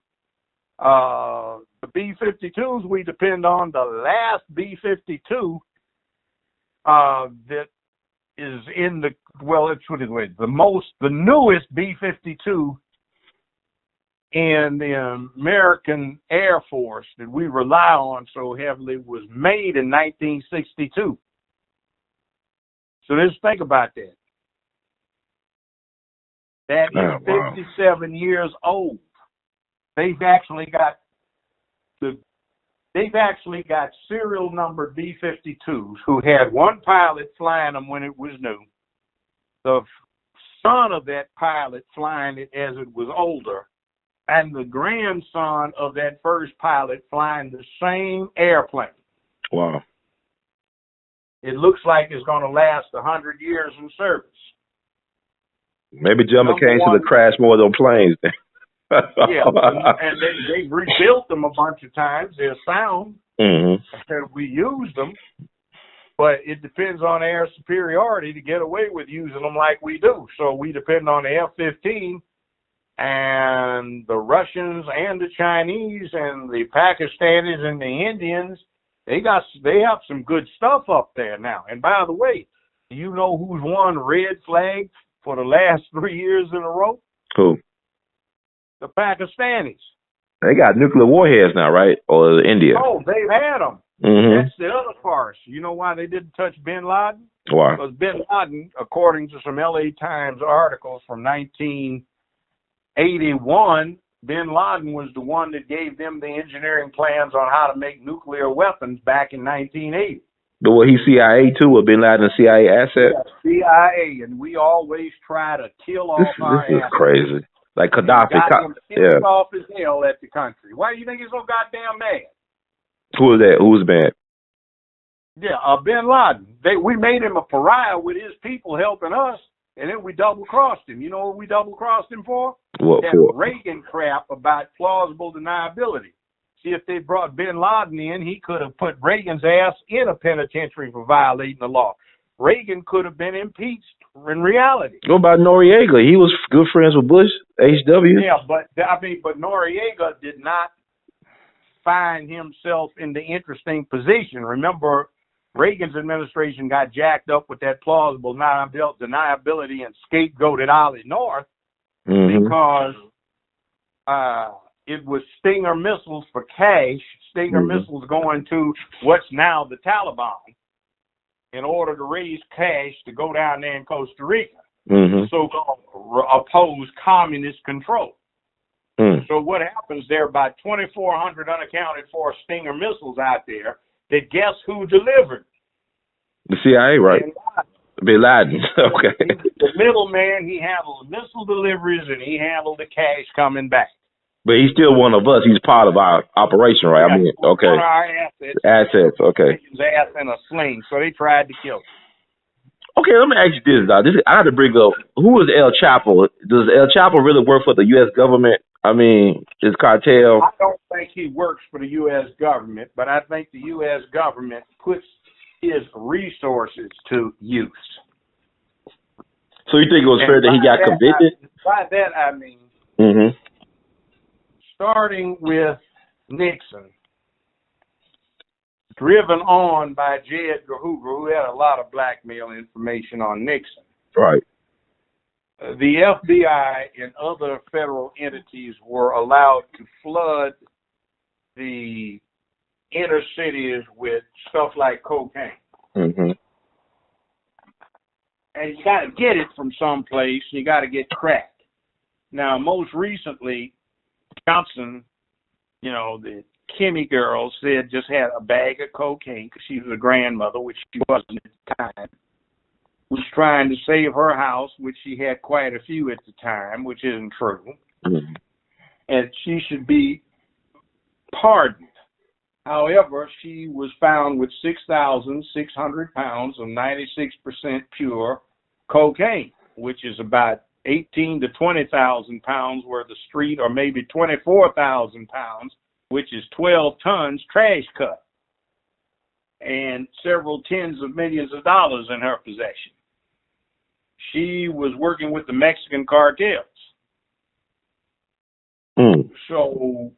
The B-52s we depend on, the last B-52 that is in the, well, let's put it away, the newest B-52 in the American Air Force that we rely on so heavily was made in 1962. So just think about that. That is 57 years old. They've actually got serial number B-52s who had one pilot flying them when it was new. The son of that pilot flying it as it was older, and the grandson of that first pilot flying the same airplane. Wow. It looks like it's going to last 100 years in service. Maybe John McCain should have crashed more of those planes then. Yeah, and they've rebuilt them a bunch of times. They're sound, and we use them, but it depends on air superiority to get away with using them like we do. So we depend on the F-15, and the Russians and the Chinese and the Pakistanis and the Indians. They have some good stuff up there now. And by the way, do you know who's won red flag for the last 3 years in a row? Who? The Pakistanis. They got nuclear warheads now, right? Or India? Oh, they've had them. That's the other farce. You know why they didn't touch bin Laden? Why? Because bin Laden, according to some L.A. Times articles from 1981, bin Laden was the one that gave them the engineering plans on how to make nuclear weapons back in 1980. But was he CIA too, or bin Laden a CIA asset? Yeah, CIA, and we always try to kill off our assets. This is crazy. Like Gaddafi. Yeah. Off his hell at the country. Why do you think he's so goddamn mad? Who was that? Who was bad? Yeah, bin Laden. We made him a pariah with his people helping us, and then we double-crossed him. You know what we double-crossed him for? What that for? Reagan crap about plausible deniability. if they brought bin Laden in, he could have put Reagan's ass in a penitentiary for violating the law. Reagan could have been impeached in reality. What about Noriega? He was good friends with Bush, HW. Yeah, but Noriega did not find himself in the interesting position. Remember, Reagan's administration got jacked up with that plausible deniability and scapegoated Ollie North because it was Stinger missiles for cash, Stinger missiles going to what's now the Taliban in order to raise cash to go down there in Costa Rica, so-called oppose communist control. So what happens there, about 2,400 unaccounted for Stinger missiles out there, that guess who delivered? The CIA, right? Bin Laden. Okay. The middleman, he handled the missile deliveries and he handled the cash coming back. But he's still one of us. He's part of our operation, right? Yeah, I mean, okay. One of our assets. Assets, okay. His ass in a sling, so they tried to kill him. Okay, let me ask you this, dog. I had to bring up, who is El Chapo? Does El Chapo really work for the U.S. government? I mean, his cartel? I don't think he works for the U.S. government, but I think the U.S. government puts his resources to use. So you think it was fair that he got convicted? By that, I mean, starting with Nixon, driven on by J. Edgar Hoover, who had a lot of blackmail information on Nixon. Right. The FBI and other federal entities were allowed to flood the inner cities with stuff like cocaine. And you got to get it from someplace. You got to get crack. Now, most recently, Johnson, you know, the Kimmy girl said just had a bag of cocaine because she was a grandmother, which she wasn't at the time. Was trying to save her house, which she had quite a few at the time, which isn't true. And she should be pardoned. However, she was found with 6,600 pounds of 96% pure cocaine, which is about 18 to 20,000 pounds worth of street, or maybe 24,000 pounds, which is 12 tons trash cut, and several tens of millions of dollars in her possession. She was working with the Mexican cartels. So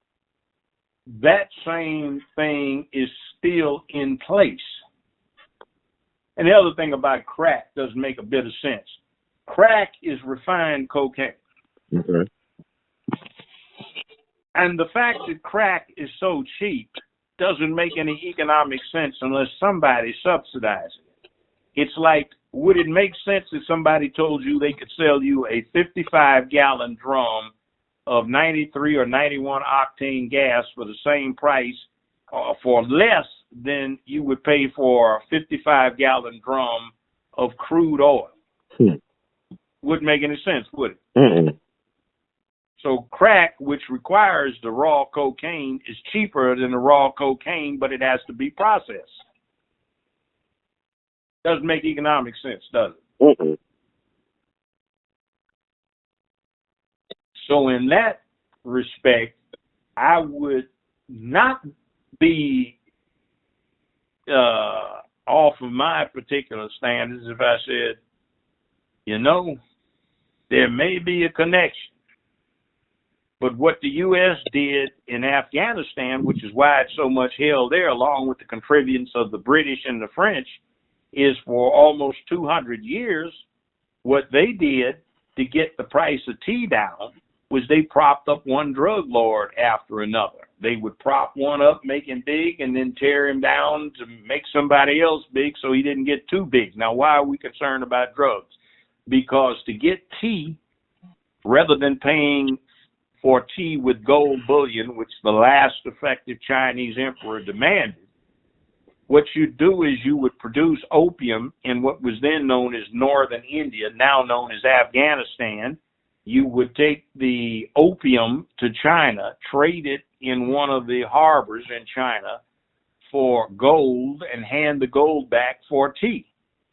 that same thing is still in place. And the other thing about crack doesn't make a bit of sense. Crack is refined cocaine. And the fact that crack is so cheap doesn't make any economic sense unless somebody subsidizes it. It's like, would it make sense if somebody told you they could sell you a 55-gallon drum of 93 or 91 octane gas for the same price, for less than you would pay for a 55-gallon drum of crude oil? Wouldn't make any sense, would it? So crack, which requires the raw cocaine, is cheaper than the raw cocaine, but it has to be processed. Doesn't make economic sense, does it? So in that respect, I would not be off of my particular standards if I said, you know, there may be a connection. But what the U.S. did in Afghanistan, which is why it's so much hell there, along with the contributors of the British and the French, is for almost 200 years, what they did to get the price of tea down was they propped up one drug lord after another. They would prop one up, make him big, and then tear him down to make somebody else big so he didn't get too big. Now, why are we concerned about drugs? Because to get tea, rather than paying for tea with gold bullion, which the last effective Chinese emperor demanded, what you do is you would produce opium in what was then known as northern India, now known as Afghanistan. You would take the opium to China, trade it in one of the harbors in China for gold, and hand the gold back for tea.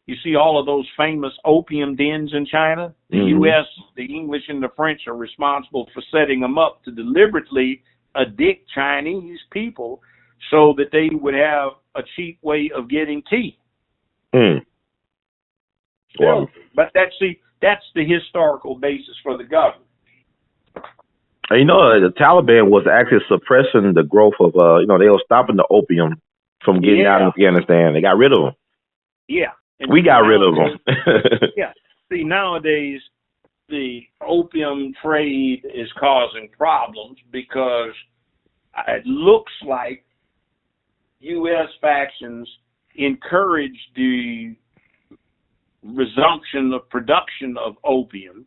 You see all of those famous opium dens in China? The U.S., the English, and the French are responsible for setting them up to deliberately addict Chinese people so that they would have a cheap way of getting tea. Wow. But that's the historical basis for the government. You know, the Taliban was actually suppressing the growth of, they were stopping the opium from getting out of Afghanistan. They got rid of them. Yeah. And we got rid of them. Yeah. See, nowadays, the opium trade is causing problems because it looks like U.S. factions encourage the resumption of production of opium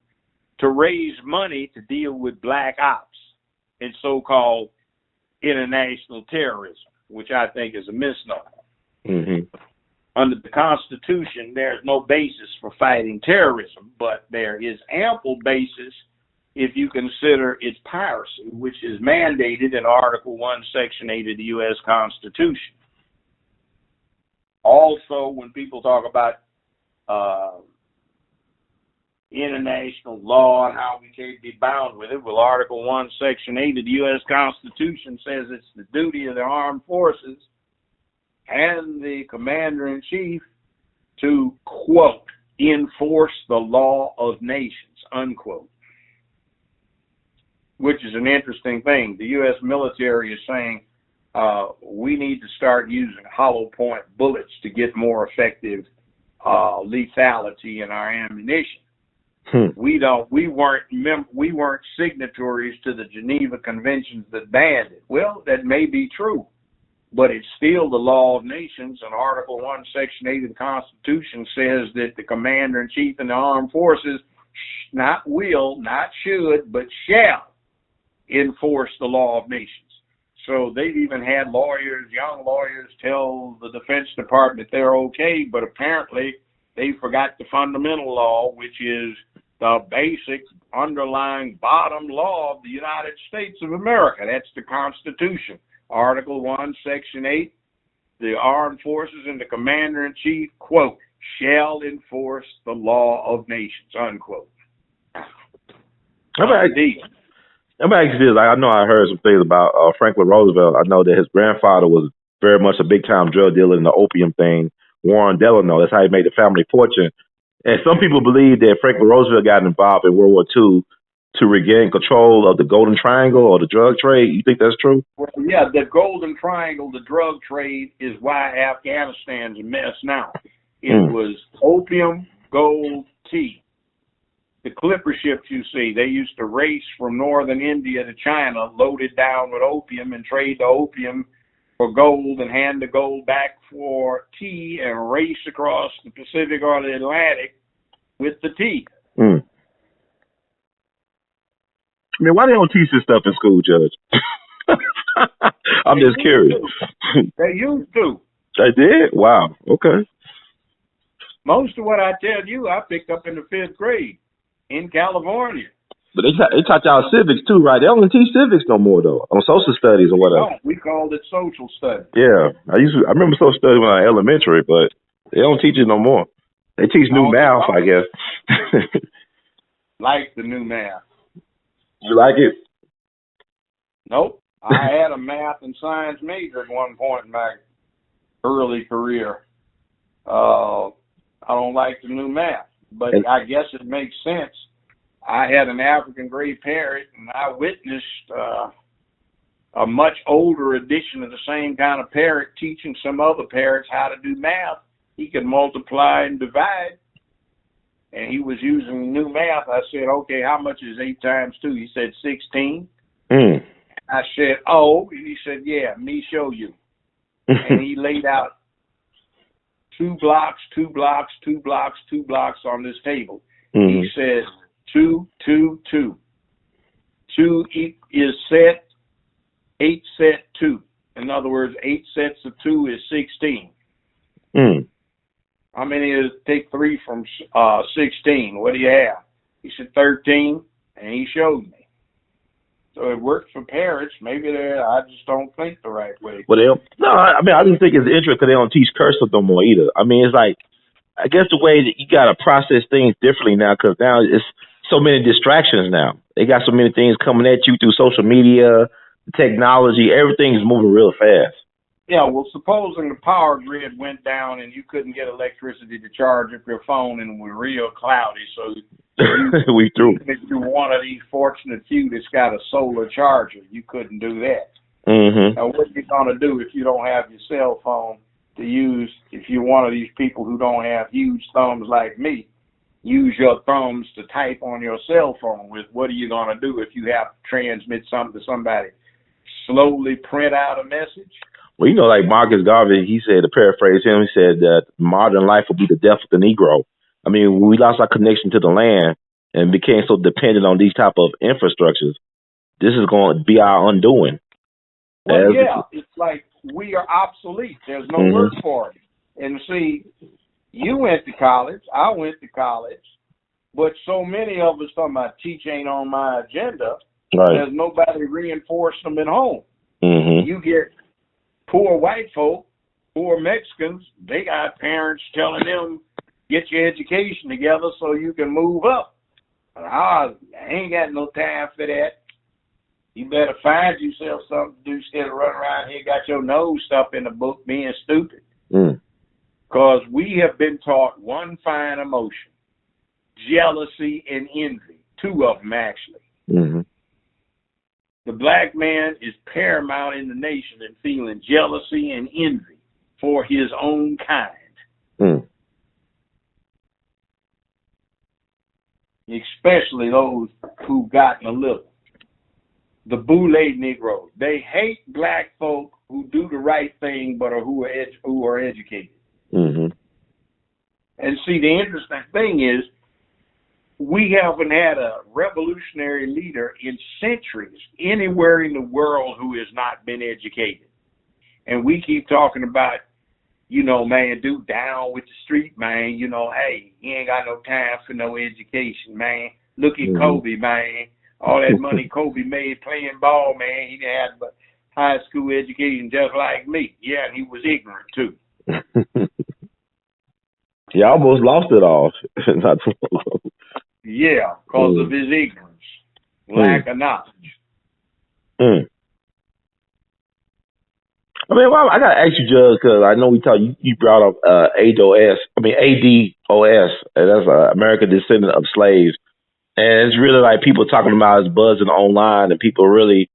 to raise money to deal with black ops and so-called international terrorism, which I think is a misnomer. Mm-hmm. Under the Constitution, there's no basis for fighting terrorism, but there is ample basis if you consider its piracy, which is mandated in Article 1, Section 8 of the U.S. Constitution. Also, when people talk about international law and how we can't be bound with it, well, Article 1, Section 8 of the U.S. Constitution says it's the duty of the armed forces and the commander-in-chief to, quote, enforce the law of nations, unquote, which is an interesting thing. The U.S. military is saying we need to start using hollow point bullets to get more effective lethality in our ammunition. We weren't signatories to the Geneva Conventions that banned it. Well, that may be true, but it's still the law of nations, and Article 1, Section 8 of the Constitution says that the commander-in-chief in the armed forces not will, not should, but shall enforce the law of nations. So they've even had lawyers, young lawyers, tell the Defense Department they're okay, but apparently they forgot the fundamental law, which is the basic underlying bottom law of the United States of America. That's the Constitution. Article 1, Section 8, the armed forces and the commander-in-chief, quote, shall enforce the law of nations, unquote. Let me ask you this. I know I heard some things about Franklin Roosevelt. I know that his grandfather was very much a big-time drug dealer in the opium thing, Warren Delano. That's how he made the family fortune. And some people believe that Franklin Roosevelt got involved in World War II to regain control of the Golden Triangle or the drug trade. You think that's true? Well, yeah, the Golden Triangle, the drug trade, is why Afghanistan's a mess now. It was opium, gold, tea. The clipper ships you see, they used to race from northern India to China, loaded down with opium, and trade the opium for gold and hand the gold back for tea and race across the Pacific or the Atlantic with the tea. I mean, why they don't teach this stuff in school, Judge? I'm just curious. They used to. They did? Wow. Okay. Most of what I tell you, I picked up in the 5th grade in California. But they taught y'all civics too, right? They don't teach civics no more though, on social studies or whatever. No, we called it social studies. Yeah, I remember social studies when I was elementary, but they don't teach it no more. They teach new math, I guess. Like the new math. You like it? Nope. I had a math and science major at one point in my early career. I don't like the new math, but I guess it makes sense. I had an African gray parrot, and I witnessed a much older edition of the same kind of parrot teaching some other parrots how to do math. He could multiply and divide, and he was using new math. I said, okay, how much is 8 times 2? He said 16. I said, oh, and he said, yeah, me show you. And he laid out 2 blocks, 2 blocks, 2 blocks, 2 blocks on this table. He said, 2, 2, 2. 2 is set, 8 set 2. In other words, 8 sets of 2 is 16. How many is take 3 from 16? What do you have? He said 13, and he showed me. So it works for parents. Maybe I just don't think the right way. Well, I just think it's interesting because they don't teach cursive no more either. I mean, it's like, I guess the way that you got to process things differently now, because now it's so many distractions now. They got so many things coming at you through social media, technology, everything is moving real fast. Yeah, well, supposing the power grid went down and you couldn't get electricity to charge up your phone and it was real cloudy, so We through. if you're one of these fortunate few that's got a solar charger, you couldn't do that. Mm-hmm. Now, what are you going to do if you don't have your cell phone to use? If you're one of these people who don't have huge thumbs like me, use your thumbs to type on your cell phone with. What are you going to do if you have to transmit something to somebody? Slowly print out a message? Well, like Marcus Garvey, he said, to paraphrase him, he said that modern life will be the death of the Negro. I mean, we lost our connection to the land and became so dependent on these type of infrastructures. This is going to be our undoing. Well, yeah, it's like we are obsolete. There's no word for it. And see, you went to college, I went to college, but so many of us talking about teach ain't on my agenda. Right. There's nobody reinforcing them at home. Mm-hmm. You get poor white folk, poor Mexicans, they got parents telling them, get your education together so you can move up. I ain't got no time for that. You better find yourself something to do instead of running around here got your nose stuck in the book being stupid. Because we have been taught one fine emotion, jealousy and envy, two of them actually. Mm-hmm. The black man is paramount in the nation in feeling jealousy and envy for his own kind. Especially those who've gotten a little. The Boule Negroes. They hate black folk who do the right thing but who are educated. Mm-hmm. And see, the interesting thing is, we haven't had a revolutionary leader in centuries anywhere in the world who has not been educated. And we keep talking about, man, dude down with the street, man. Hey, he ain't got no time for no education, man. Look at Kobe, man. All that money Kobe made playing ball, man. He had a high school education just like me. Yeah, and he was ignorant, too. He almost lost it all. Not too long. Yeah, because of his ignorance, lack of knowledge. I mean, well, I got to ask you, Judge, because I know you brought up ADOS, and that's American Descendant of Slaves. And it's really like people talking about it's buzzing online and people really,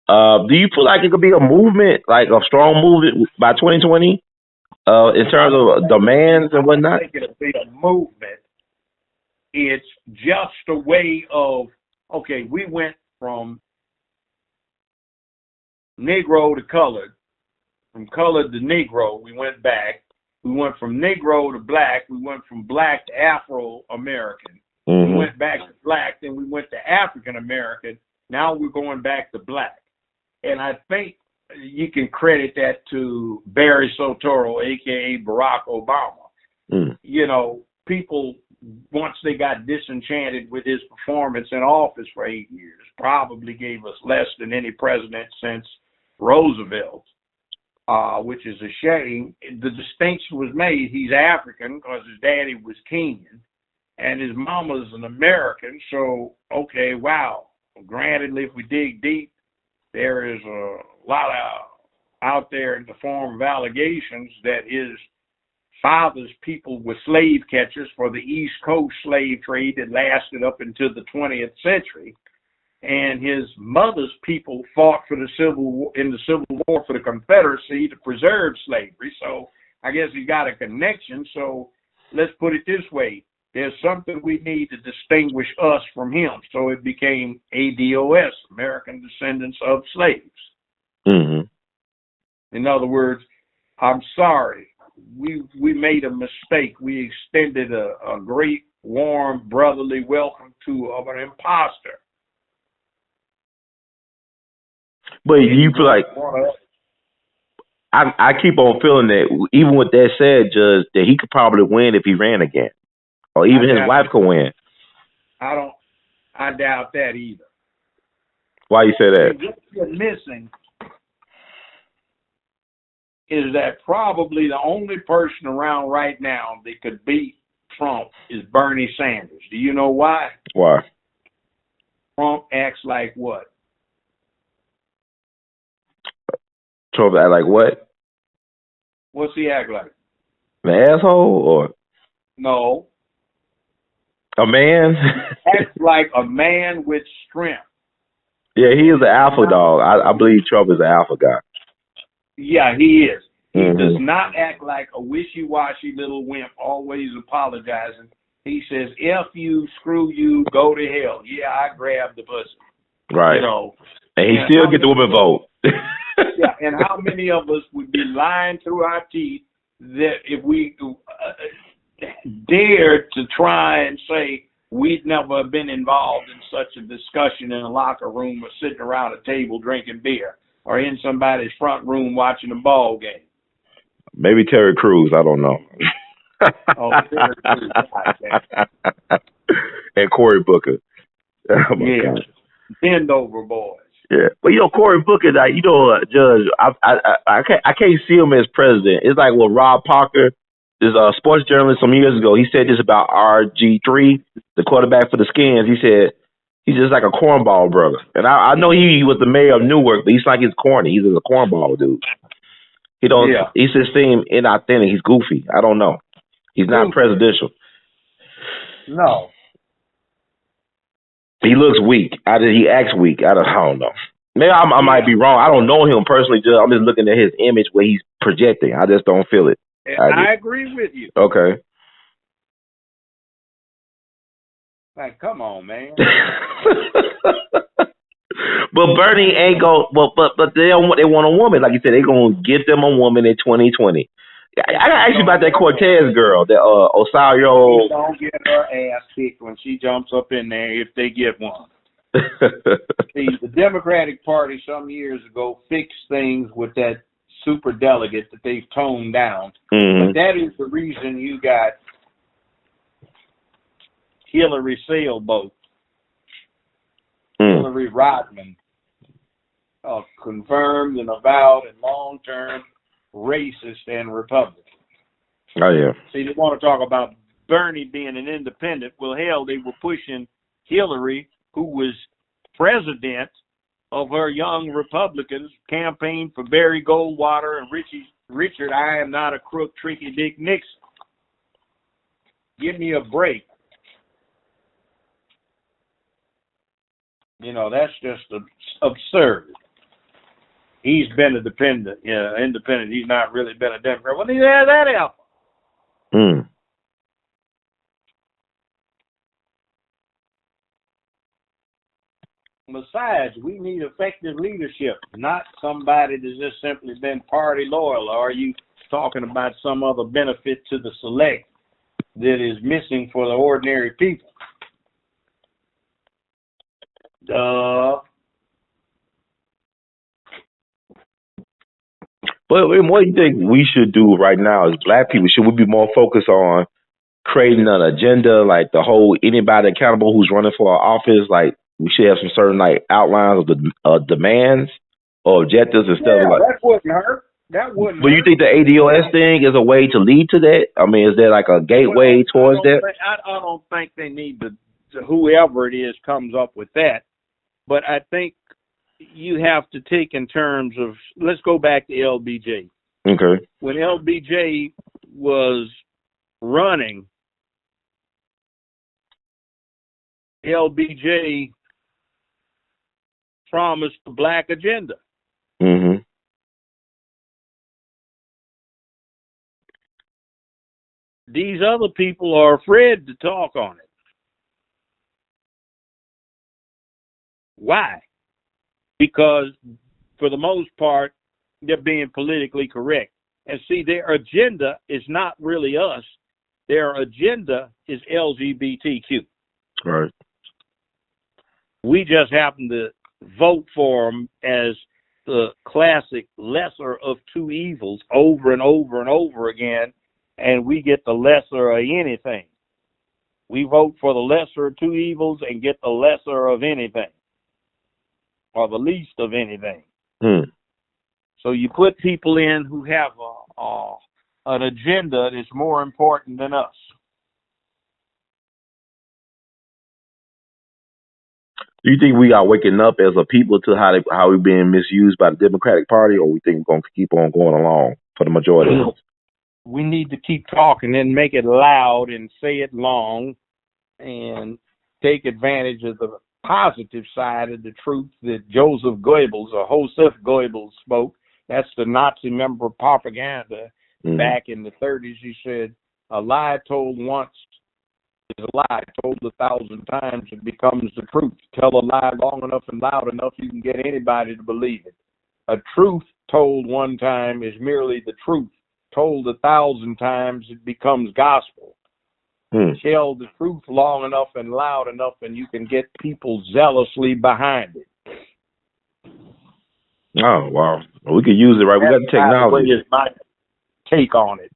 do you feel like it could be a movement, like a strong movement by 2020 in terms of demands and whatnot? I think it'll be a movement. It's just a way of, okay, we went from Negro to colored, from colored to Negro, we went back. We went from Negro to black. We went from black to Afro-American. We went back to black, then we went to African-American. Now we're going back to black. And I think you can credit that to Barry Soetoro, a.k.a. Barack Obama. People, once they got disenchanted with his performance in office for 8 years, probably gave us less than any president since Roosevelt, which is a shame. The distinction was made. He's African because his daddy was Kenyan. And his mama's an American, so, okay, wow. Granted, if we dig deep, there is a lot out there in the form of allegations that his father's people were slave catchers for the East Coast slave trade that lasted up into the 20th century. And his mother's people fought in the Civil War for the Confederacy to preserve slavery. So I guess he got a connection. So let's put it this way. There's something we need to distinguish us from him. So it became ADOS, American Descendants of Slaves. In other words, I'm sorry. We made a mistake. We extended a great, warm, brotherly welcome to an imposter. But you feel like, I keep on feeling that even with that said, Judge, that he could probably win if he ran again. Or even his wife could win. I doubt that either. Why you say that? What you're missing is that probably the only person around right now that could beat Trump is Bernie Sanders. Do you know why? Why? Trump acts like what? Trump act like what? What's he act like? An asshole or No. a man? Acts like a man with strength. Yeah, he is an alpha dog. I believe Trump is an alpha guy. Yeah, he is. He Mm-hmm. does not act like a wishy-washy little wimp, always apologizing. He says, F you, screw you, go to hell. Yeah, I grabbed the pussy. Right. You know. And he still get the woman vote. Yeah, and how many of us would be lying through our teeth that if we dared to try and say we'd never been involved in such a discussion in a locker room or sitting around a table drinking beer or in somebody's front room watching a ball game? Maybe Terry Crews. I don't know. Oh, Terry Crews. And Cory Booker. Oh my Yeah. God. Bend over boys. Yeah, but Cory Booker, like Judge, I can't see him as president. It's like what Rob Parker, this sports journalist some years ago, he said this about RG3, the quarterback for the Skins. He said he's just like a cornball brother, and I know he was the mayor of Newark, but he's like he's corny. He's just a cornball dude. He don't. Yeah. He just seem inauthentic. He's goofy. I don't know. He's not presidential. No. He looks weak. He acts weak. I don't know. Maybe I might be wrong. I don't know him personally. I'm just looking at his image where he's projecting. I just don't feel it. I agree with you. Okay. Like, come on, man. But Bernie ain't go. But they want a woman. Like you said, they gonna get them a woman in 2020. I gotta ask you about that Cortez girl, that Osario. Don't get her ass kicked when she jumps up in there if they get one. See, the Democratic Party some years ago fixed things with that super delegate that they've toned down. Mm-hmm. But that is the reason you got Hillary Sailboat, Hillary Rodman, confirmed and avowed and long-term racist and Republican. Oh, yeah. See, they want to talk about Bernie being an independent. Well, hell, they were pushing Hillary, who was president of her young Republicans, campaigned for Barry Goldwater and Richard, I am not a crook, tricky Dick Nixon. Give me a break. That's just absurd. He's been independent. He's not really been a Democrat. Well, he had that alpha. Besides, we need effective leadership, not somebody that's just simply been party loyal. Or are you talking about some other benefit to the select that is missing for the ordinary people? But what do you think we should do right now as black people? Should we be more focused on creating an agenda, like the whole anybody accountable who's running for office? Like we should have some certain like outlines of the demands or objectives instead of like that wouldn't hurt. That wouldn't. But you think the ADOS thing is a way to lead to that? I mean, is there like a gateway towards that? I don't think they need to whoever it is comes up with that. But I think you have to take in terms of, let's go back to LBJ. Okay. When LBJ was running, LBJ promised the black agenda. Mm-hmm. These other people are afraid to talk on it. Why? Because, for the most part, they're being politically correct. And see, their agenda is not really us. Their agenda is LGBTQ. Right. We just happen to vote for them as the classic lesser of two evils over and over and over again, and we get the lesser of anything. We vote for the lesser of two evils and get the lesser of anything, or the least of anything. So you put people in who have an agenda that's more important than us. Do you think we are waking up as a people to how we're being misused by the Democratic Party, or we think we're going to keep on going along for the majority of us? We need to keep talking and make it loud and say it long and take advantage of the positive side of the truth that Joseph Goebbels or Joseph Goebbels spoke. That's the Nazi member of propaganda back in the 30s. He said, a lie told once is a lie. Told 1,000 times, it becomes the truth. Tell a lie long enough and loud enough, you can get anybody to believe it. A truth told one time is merely the truth. Told 1,000 times, it becomes gospel. Tell the truth long enough and loud enough, and you can get people zealously behind it. Oh, wow. Well, we could use it, right? We got the technology. That's my take on it.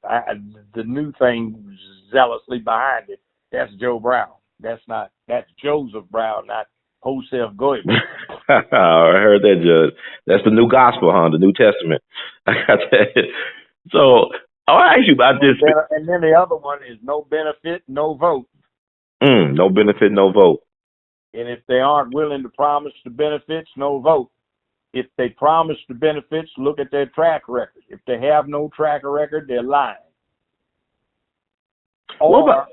The new thing, zealously behind it, that's Joe Brown. That's Joseph Brown, not Joseph Goebbels. I heard that, Judge. That's the new gospel, huh? The New Testament. I got that. So, I want to ask you about this. And then the other one is no benefit, no vote. No benefit, no vote. And if they aren't willing to promise the benefits, no vote. If they promise the benefits, look at their track record. If they have no track record, they're lying. Or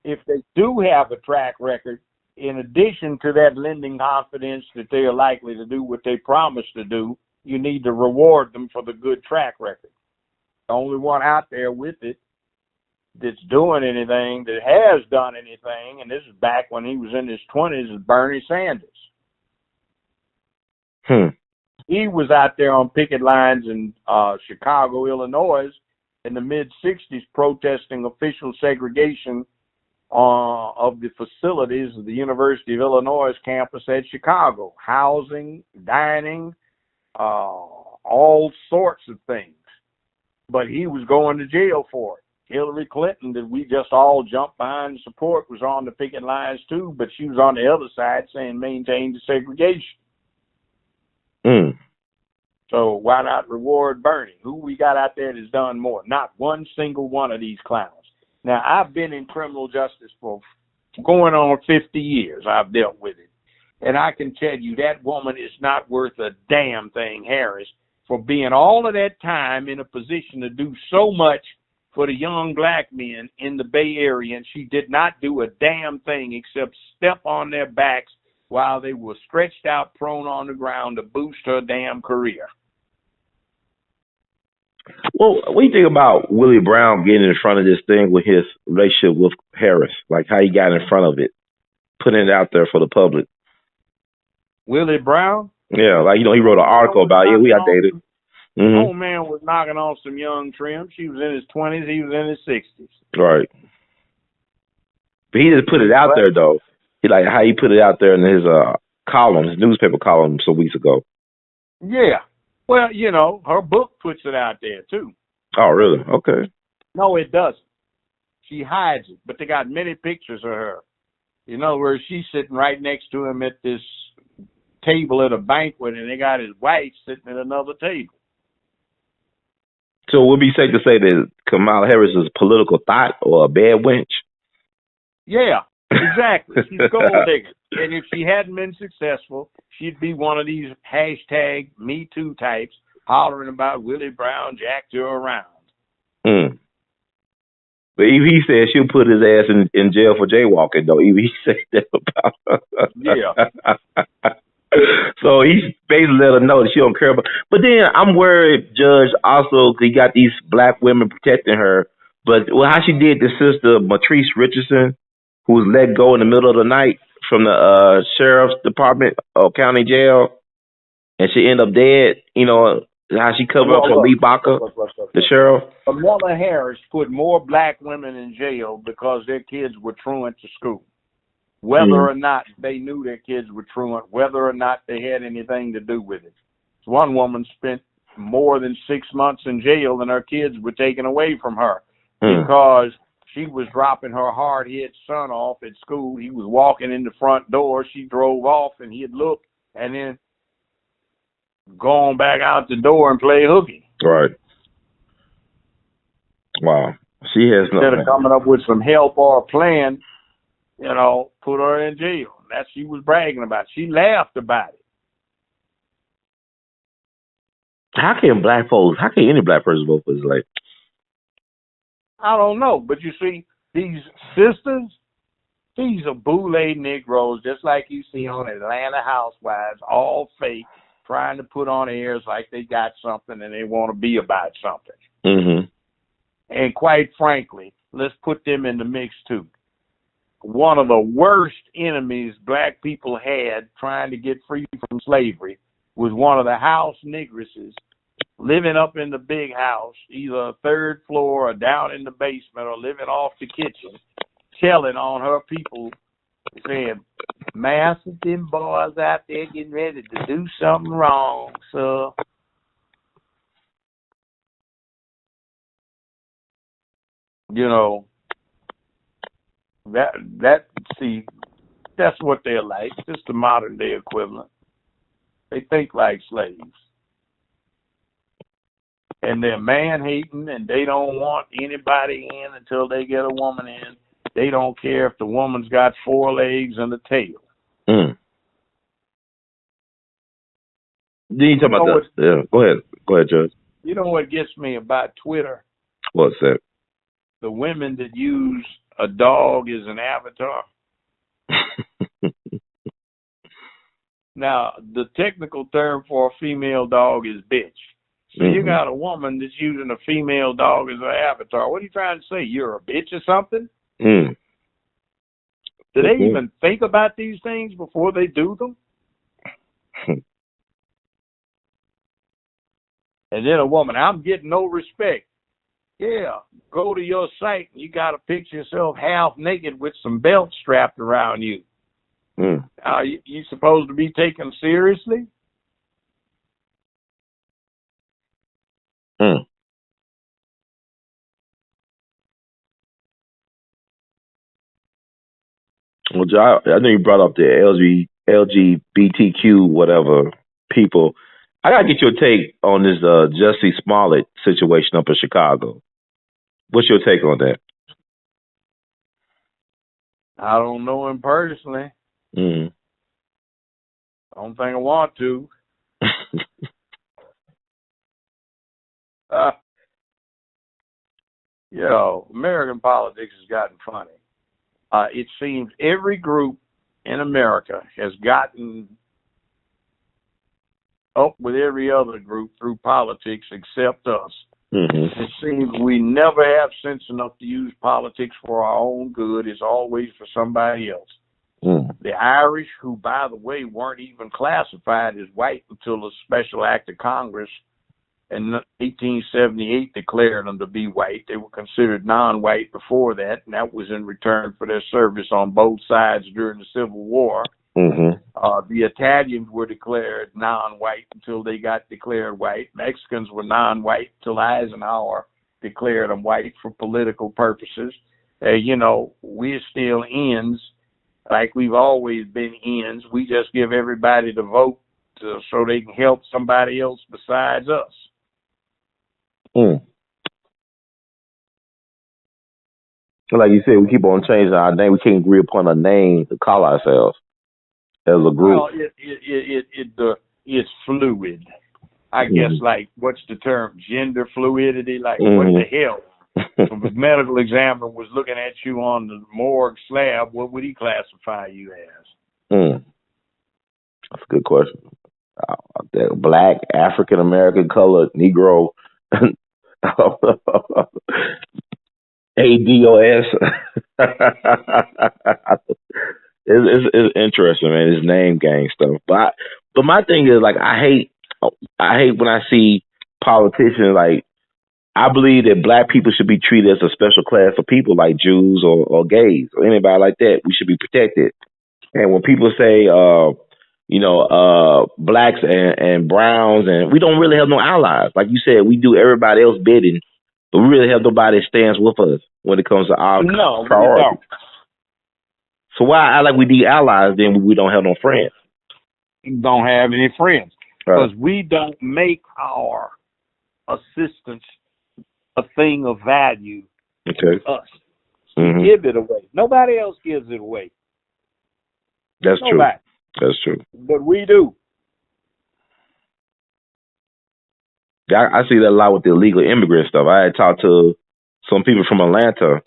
if they do have a track record, in addition to that lending confidence that they are likely to do what they promise to do, you need to reward them for the good track record. The only one out there with it that's doing anything, that has done anything, and this is back when he was in his 20s, is Bernie Sanders. He was out there on picket lines in Chicago, Illinois, in the mid-'60s protesting official segregation of the facilities of the University of Illinois campus at Chicago. Housing, dining, all sorts of things. But he was going to jail for it. Hillary Clinton, that we just all jumped behind and support, was on the picket lines too, but she was on the other side saying maintain the segregation. So why not reward Bernie? Who we got out there that's done more? Not one single one of these clowns. Now, I've been in criminal justice for going on 50 years. I've dealt with it. And I can tell you that woman is not worth a damn thing, Harris, for being all of that time in a position to do so much for the young black men in the Bay Area, and she did not do a damn thing except step on their backs while they were stretched out prone on the ground to boost her damn career. Well, what do you think about Willie Brown getting in front of this thing with his relationship with Harris? Like how he got in front of it, putting it out there for the public. Willie Brown? Yeah, like, he wrote an article about, we got dated. Old man was knocking off some young trim. She was in his 20s. He was in his 60s. Right. But he just put it out there, though. How he put it out there in his column, his newspaper column some weeks ago. Yeah. Well, her book puts it out there, too. Oh, really? Okay. No, it doesn't. She hides it, but they got many pictures of her. Where she's sitting right next to him at this table at a banquet, and they got his wife sitting at another table. So would it be safe to say that Kamala Harris is a political thought or a bad wench? Yeah, exactly. She's a gold digger. And if she hadn't been successful, she'd be one of these hashtag Me Too types hollering about Willie Brown jacked her around. But he said she'll put his ass in jail for jaywalking, though. He said that about her. Yeah. So he basically let her know that she don't care about. But then I'm worried, Judge, also he got these black women protecting her. But how she did the sister Matrice Richardson, who was let go in the middle of the night from the sheriff's department or county jail, and she ended up dead. How she covered up for Lee Baca, the sheriff. Kamala Harris put more black women in jail because their kids were truant to school. Whether or not they knew their kids were truant, whether or not they had anything to do with it. One woman spent more than 6 months in jail and her kids were taken away from her because she was dropping her hard-hit son off at school. He was walking in the front door. She drove off and he'd look and then gone back out the door and play hooky. Right. Wow. She has Instead of coming up with some help or a plan, put her in jail. That's she was bragging about. She laughed about it. How can any black person vote for his life? I don't know, but you see, these sisters, these are boule Negroes, just like you see on Atlanta Housewives, all fake, trying to put on airs like they got something and they want to be about something. Mm-hmm. And quite frankly, let's put them in the mix too. One of the worst enemies black people had trying to get free from slavery was one of the house negresses living up in the big house, either a third floor or down in the basement or living off the kitchen, telling on her people, saying, "Master, them boys out there getting ready to do something wrong, sir." You know, that's what they're like. Just the modern day equivalent. They think like slaves. And they're man-hating, and they don't want anybody in until they get a woman in. They don't care if the woman's got 4 legs and a tail. Mm. Then you talk about that. Yeah, go ahead, Judge. You know what gets me about Twitter? What's that? The women that use a dog as an avatar. Now, the technical term for a female dog is bitch. So you got a woman that's using a female dog as an avatar. What are you trying to say? You're a bitch or something? Mm. Do they even think about these things before they do them? And then a woman, I'm getting no respect. Yeah, go to your site and you got to picture yourself half naked with some belts strapped around you. Mm. You supposed to be taken seriously? Mm. Well, Joe, I know you brought up the LGBTQ whatever people. I gotta get your take on this Jussie Smollett situation up in Chicago. What's your take on that? I don't know him personally. Mm. I don't think I want to. American politics has gotten funny. It seems every group in America has gotten up with every other group through politics except us. Mm-hmm. It seems we never have sense enough to use politics for our own good. It's always for somebody else. Mm. The Irish, who, by the way, weren't even classified as white until a special act of Congress in 1878 declared them to be white. They were considered non-white before that, and that was in return for their service on both sides during the Civil War. Mm-hmm. The Italians were declared non-white until they got declared white. Mexicans were non-white until Eisenhower declared them white for political purposes. We're still ends, like we've always been ends. We just give everybody the vote so they can help somebody else besides us. Mm. Like you said, we keep on changing our name. We can't agree upon a name to call ourselves as a group. Well, it's fluid. I guess, like, what's the term? Gender fluidity? Like, what the hell? If a medical examiner was looking at you on the morgue slab, what would he classify you as? Mm. That's a good question. Black, African American, colored, Negro, ADOS. It's interesting, man. It's name gang stuff. But my thing is, like, I hate when I see politicians. Like, I believe that black people should be treated as a special class of people, like Jews or gays or anybody like that. We should be protected. And when people say, blacks and browns, and we don't really have no allies. Like you said, we do everybody else bidding, but we really have nobody that stands with us when it comes to our priorities. We don't. So why I like we need allies, then we don't have no friends? We don't have any friends because we don't make our assistance a thing of value to us. We give it away. Nobody else gives it away. That's true. Nobody. That's true. But we do. Yeah, I see that a lot with the illegal immigrant stuff. I had talked to some people from Atlanta.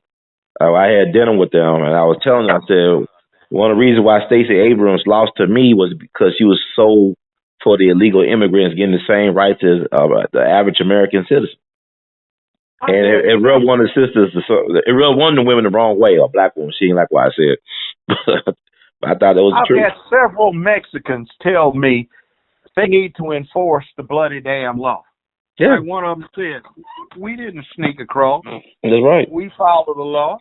I had dinner with them, and I was telling them, I said, one of the reasons why Stacey Abrams lost to me was because she was so for the illegal immigrants getting the same rights as the average American citizen. And it rubbed one of the sisters, it rubbed one of the women the wrong way, a black woman. She didn't like what I said. But I thought that was the truth. I've had several Mexicans tell me they need to enforce the bloody damn law. Yeah. Like one of them said, we didn't sneak across. That's right. We follow the law.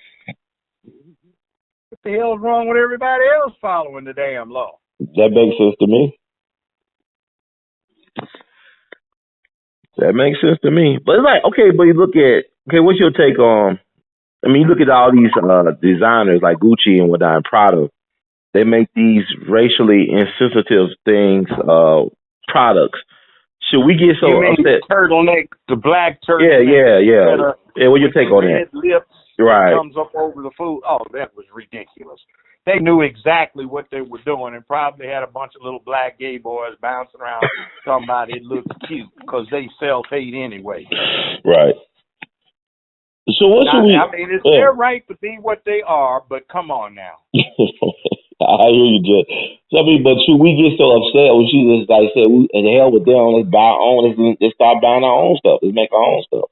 What the hell's wrong with everybody else following the damn law? That makes sense to me. That makes sense to me. But it's like, okay, but you look at, okay, what's your take on, I mean, you look at all these designers like Gucci and whatnot and Prada. They make these racially insensitive things, products. Should we get so you mean upset? Turtleneck, the black turtleneck. Yeah. Yeah, what's your take on that? Lips right. Comes up over the food. Oh, that was ridiculous. They knew exactly what they were doing and probably had a bunch of little black gay boys bouncing around somebody that looked cute because they self-hate anyway. Right. So what should we... I mean, it's their right to be what they are, but come on now. I hear you, Judge. So, I mean, but should we get so upset when she just like said, "And the hell with them, let's buy our own, let's start buying our own stuff, let's make our own stuff."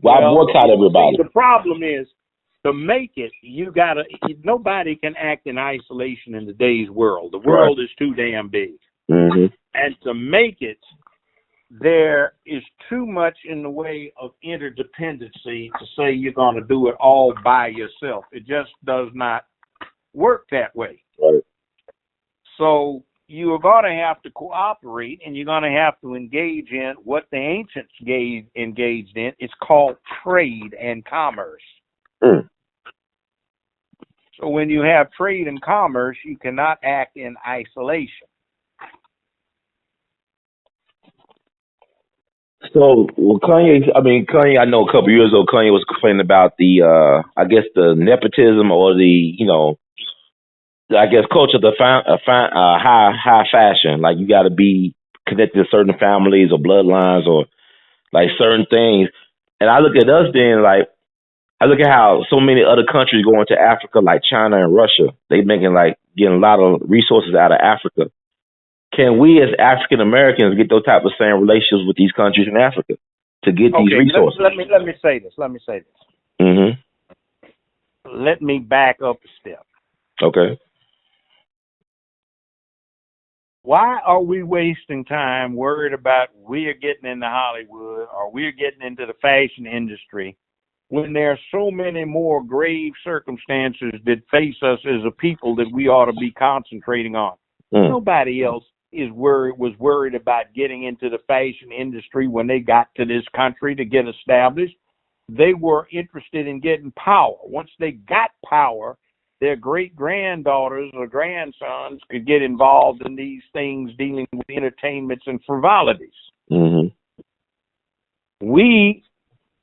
Why boycott everybody? See, the problem is to make it, you gotta. Nobody can act in isolation in today's world. The world is too damn big, and to make it, there is too much in the way of interdependency to say you're going to do it all by yourself. It just does not work that way. Right. So you're going to have to cooperate, and you're going to have to engage in what the ancients engaged in. It's called trade and commerce. So when you have trade and commerce, you cannot act in isolation. So, well, Kanye, I know a couple of years ago, Kanye was complaining about the, I guess, the nepotism or the, I guess, culture of the high fashion. Like, you got to be connected to certain families or bloodlines or, like, certain things. And I look at us then, like, I look at how so many other countries go into Africa, like China and Russia. They making, like, getting a lot of resources out of Africa. Can we as African Americans get those type of same relationships with these countries in Africa to get these resources? Let me say this. Let me back up a step. Okay. Why are we wasting time worried about we're getting into Hollywood or we're getting into the fashion industry when there are so many more grave circumstances that face us as a people that we ought to be concentrating on? Nobody else was worried about getting into the fashion industry when they got to this country to get established. They were interested in getting power. Once they got power, their great-granddaughters or grandsons could get involved in these things dealing with entertainments and frivolities. We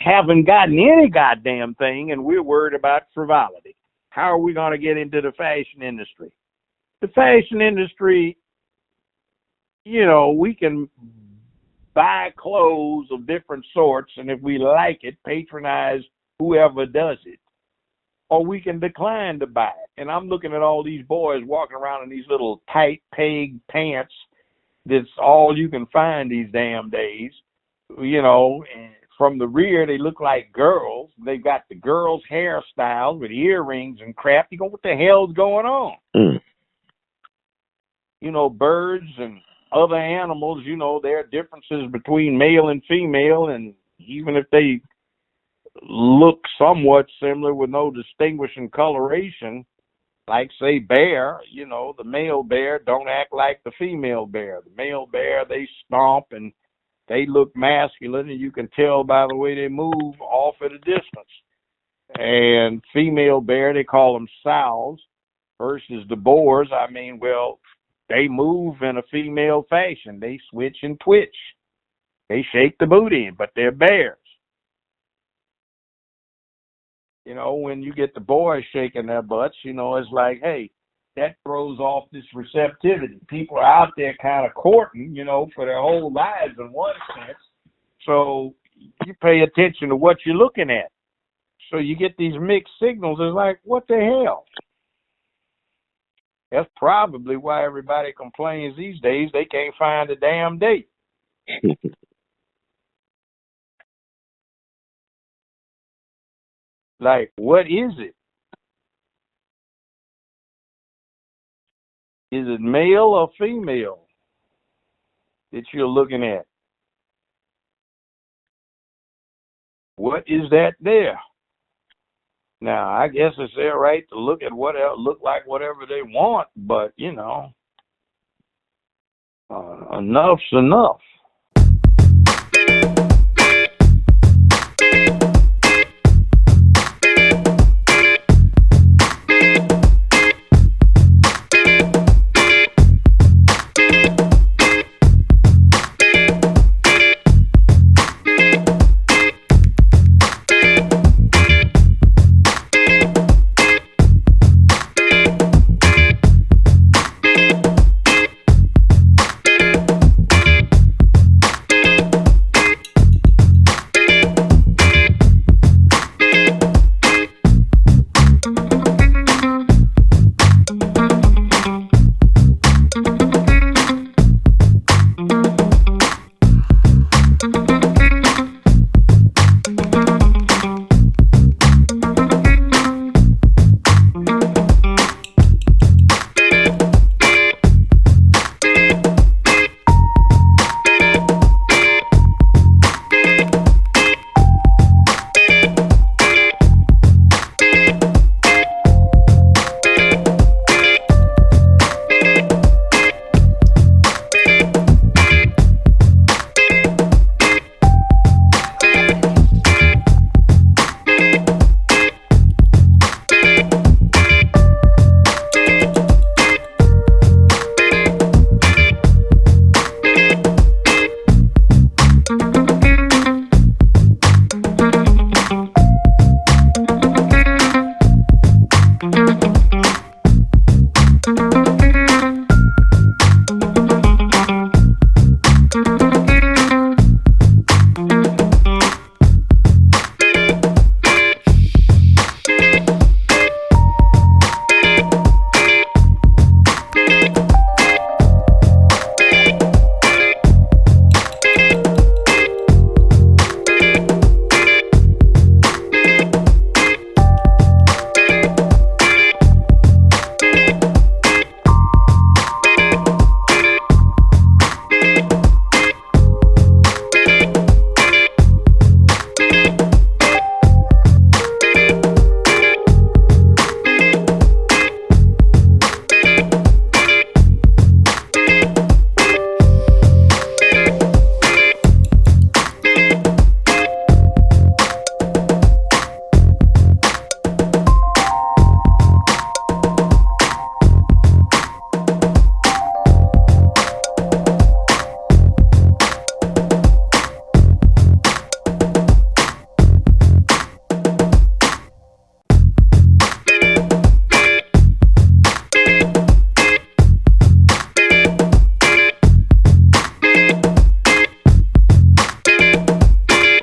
haven't gotten any goddamn thing, and we're worried about frivolity. How are we going to get into the fashion industry? The fashion industry, we can buy clothes of different sorts, and if we like it, patronize whoever does it. Or we can decline to buy it. And I'm looking at all these boys walking around in these little tight peg pants that's all you can find these damn days. And from the rear, they look like girls. They've got the girls' hairstyles with earrings and crap. You go, what the hell's going on? Birds and other animals, there are differences between male and female, and even if they look somewhat similar with no distinguishing coloration, like, say, bear, the male bear don't act like the female bear. The male bear, they stomp and they look masculine, and you can tell by the way they move off at a distance. And female bear, they call them sows, versus the boars, they move in a female fashion. They switch and twitch. They shake the booty, but they're bears. When you get the boys shaking their butts, it's like, hey, that throws off this receptivity. People are out there kind of courting, for their whole lives in one sense. So you pay attention to what you're looking at. So you get these mixed signals. It's like, what the hell? That's probably why everybody complains these days they can't find a damn date. Like, what is it? Is it male or female that you're looking at? What is that there? Now, I guess it's their right to look at look like whatever they want, but enough's enough.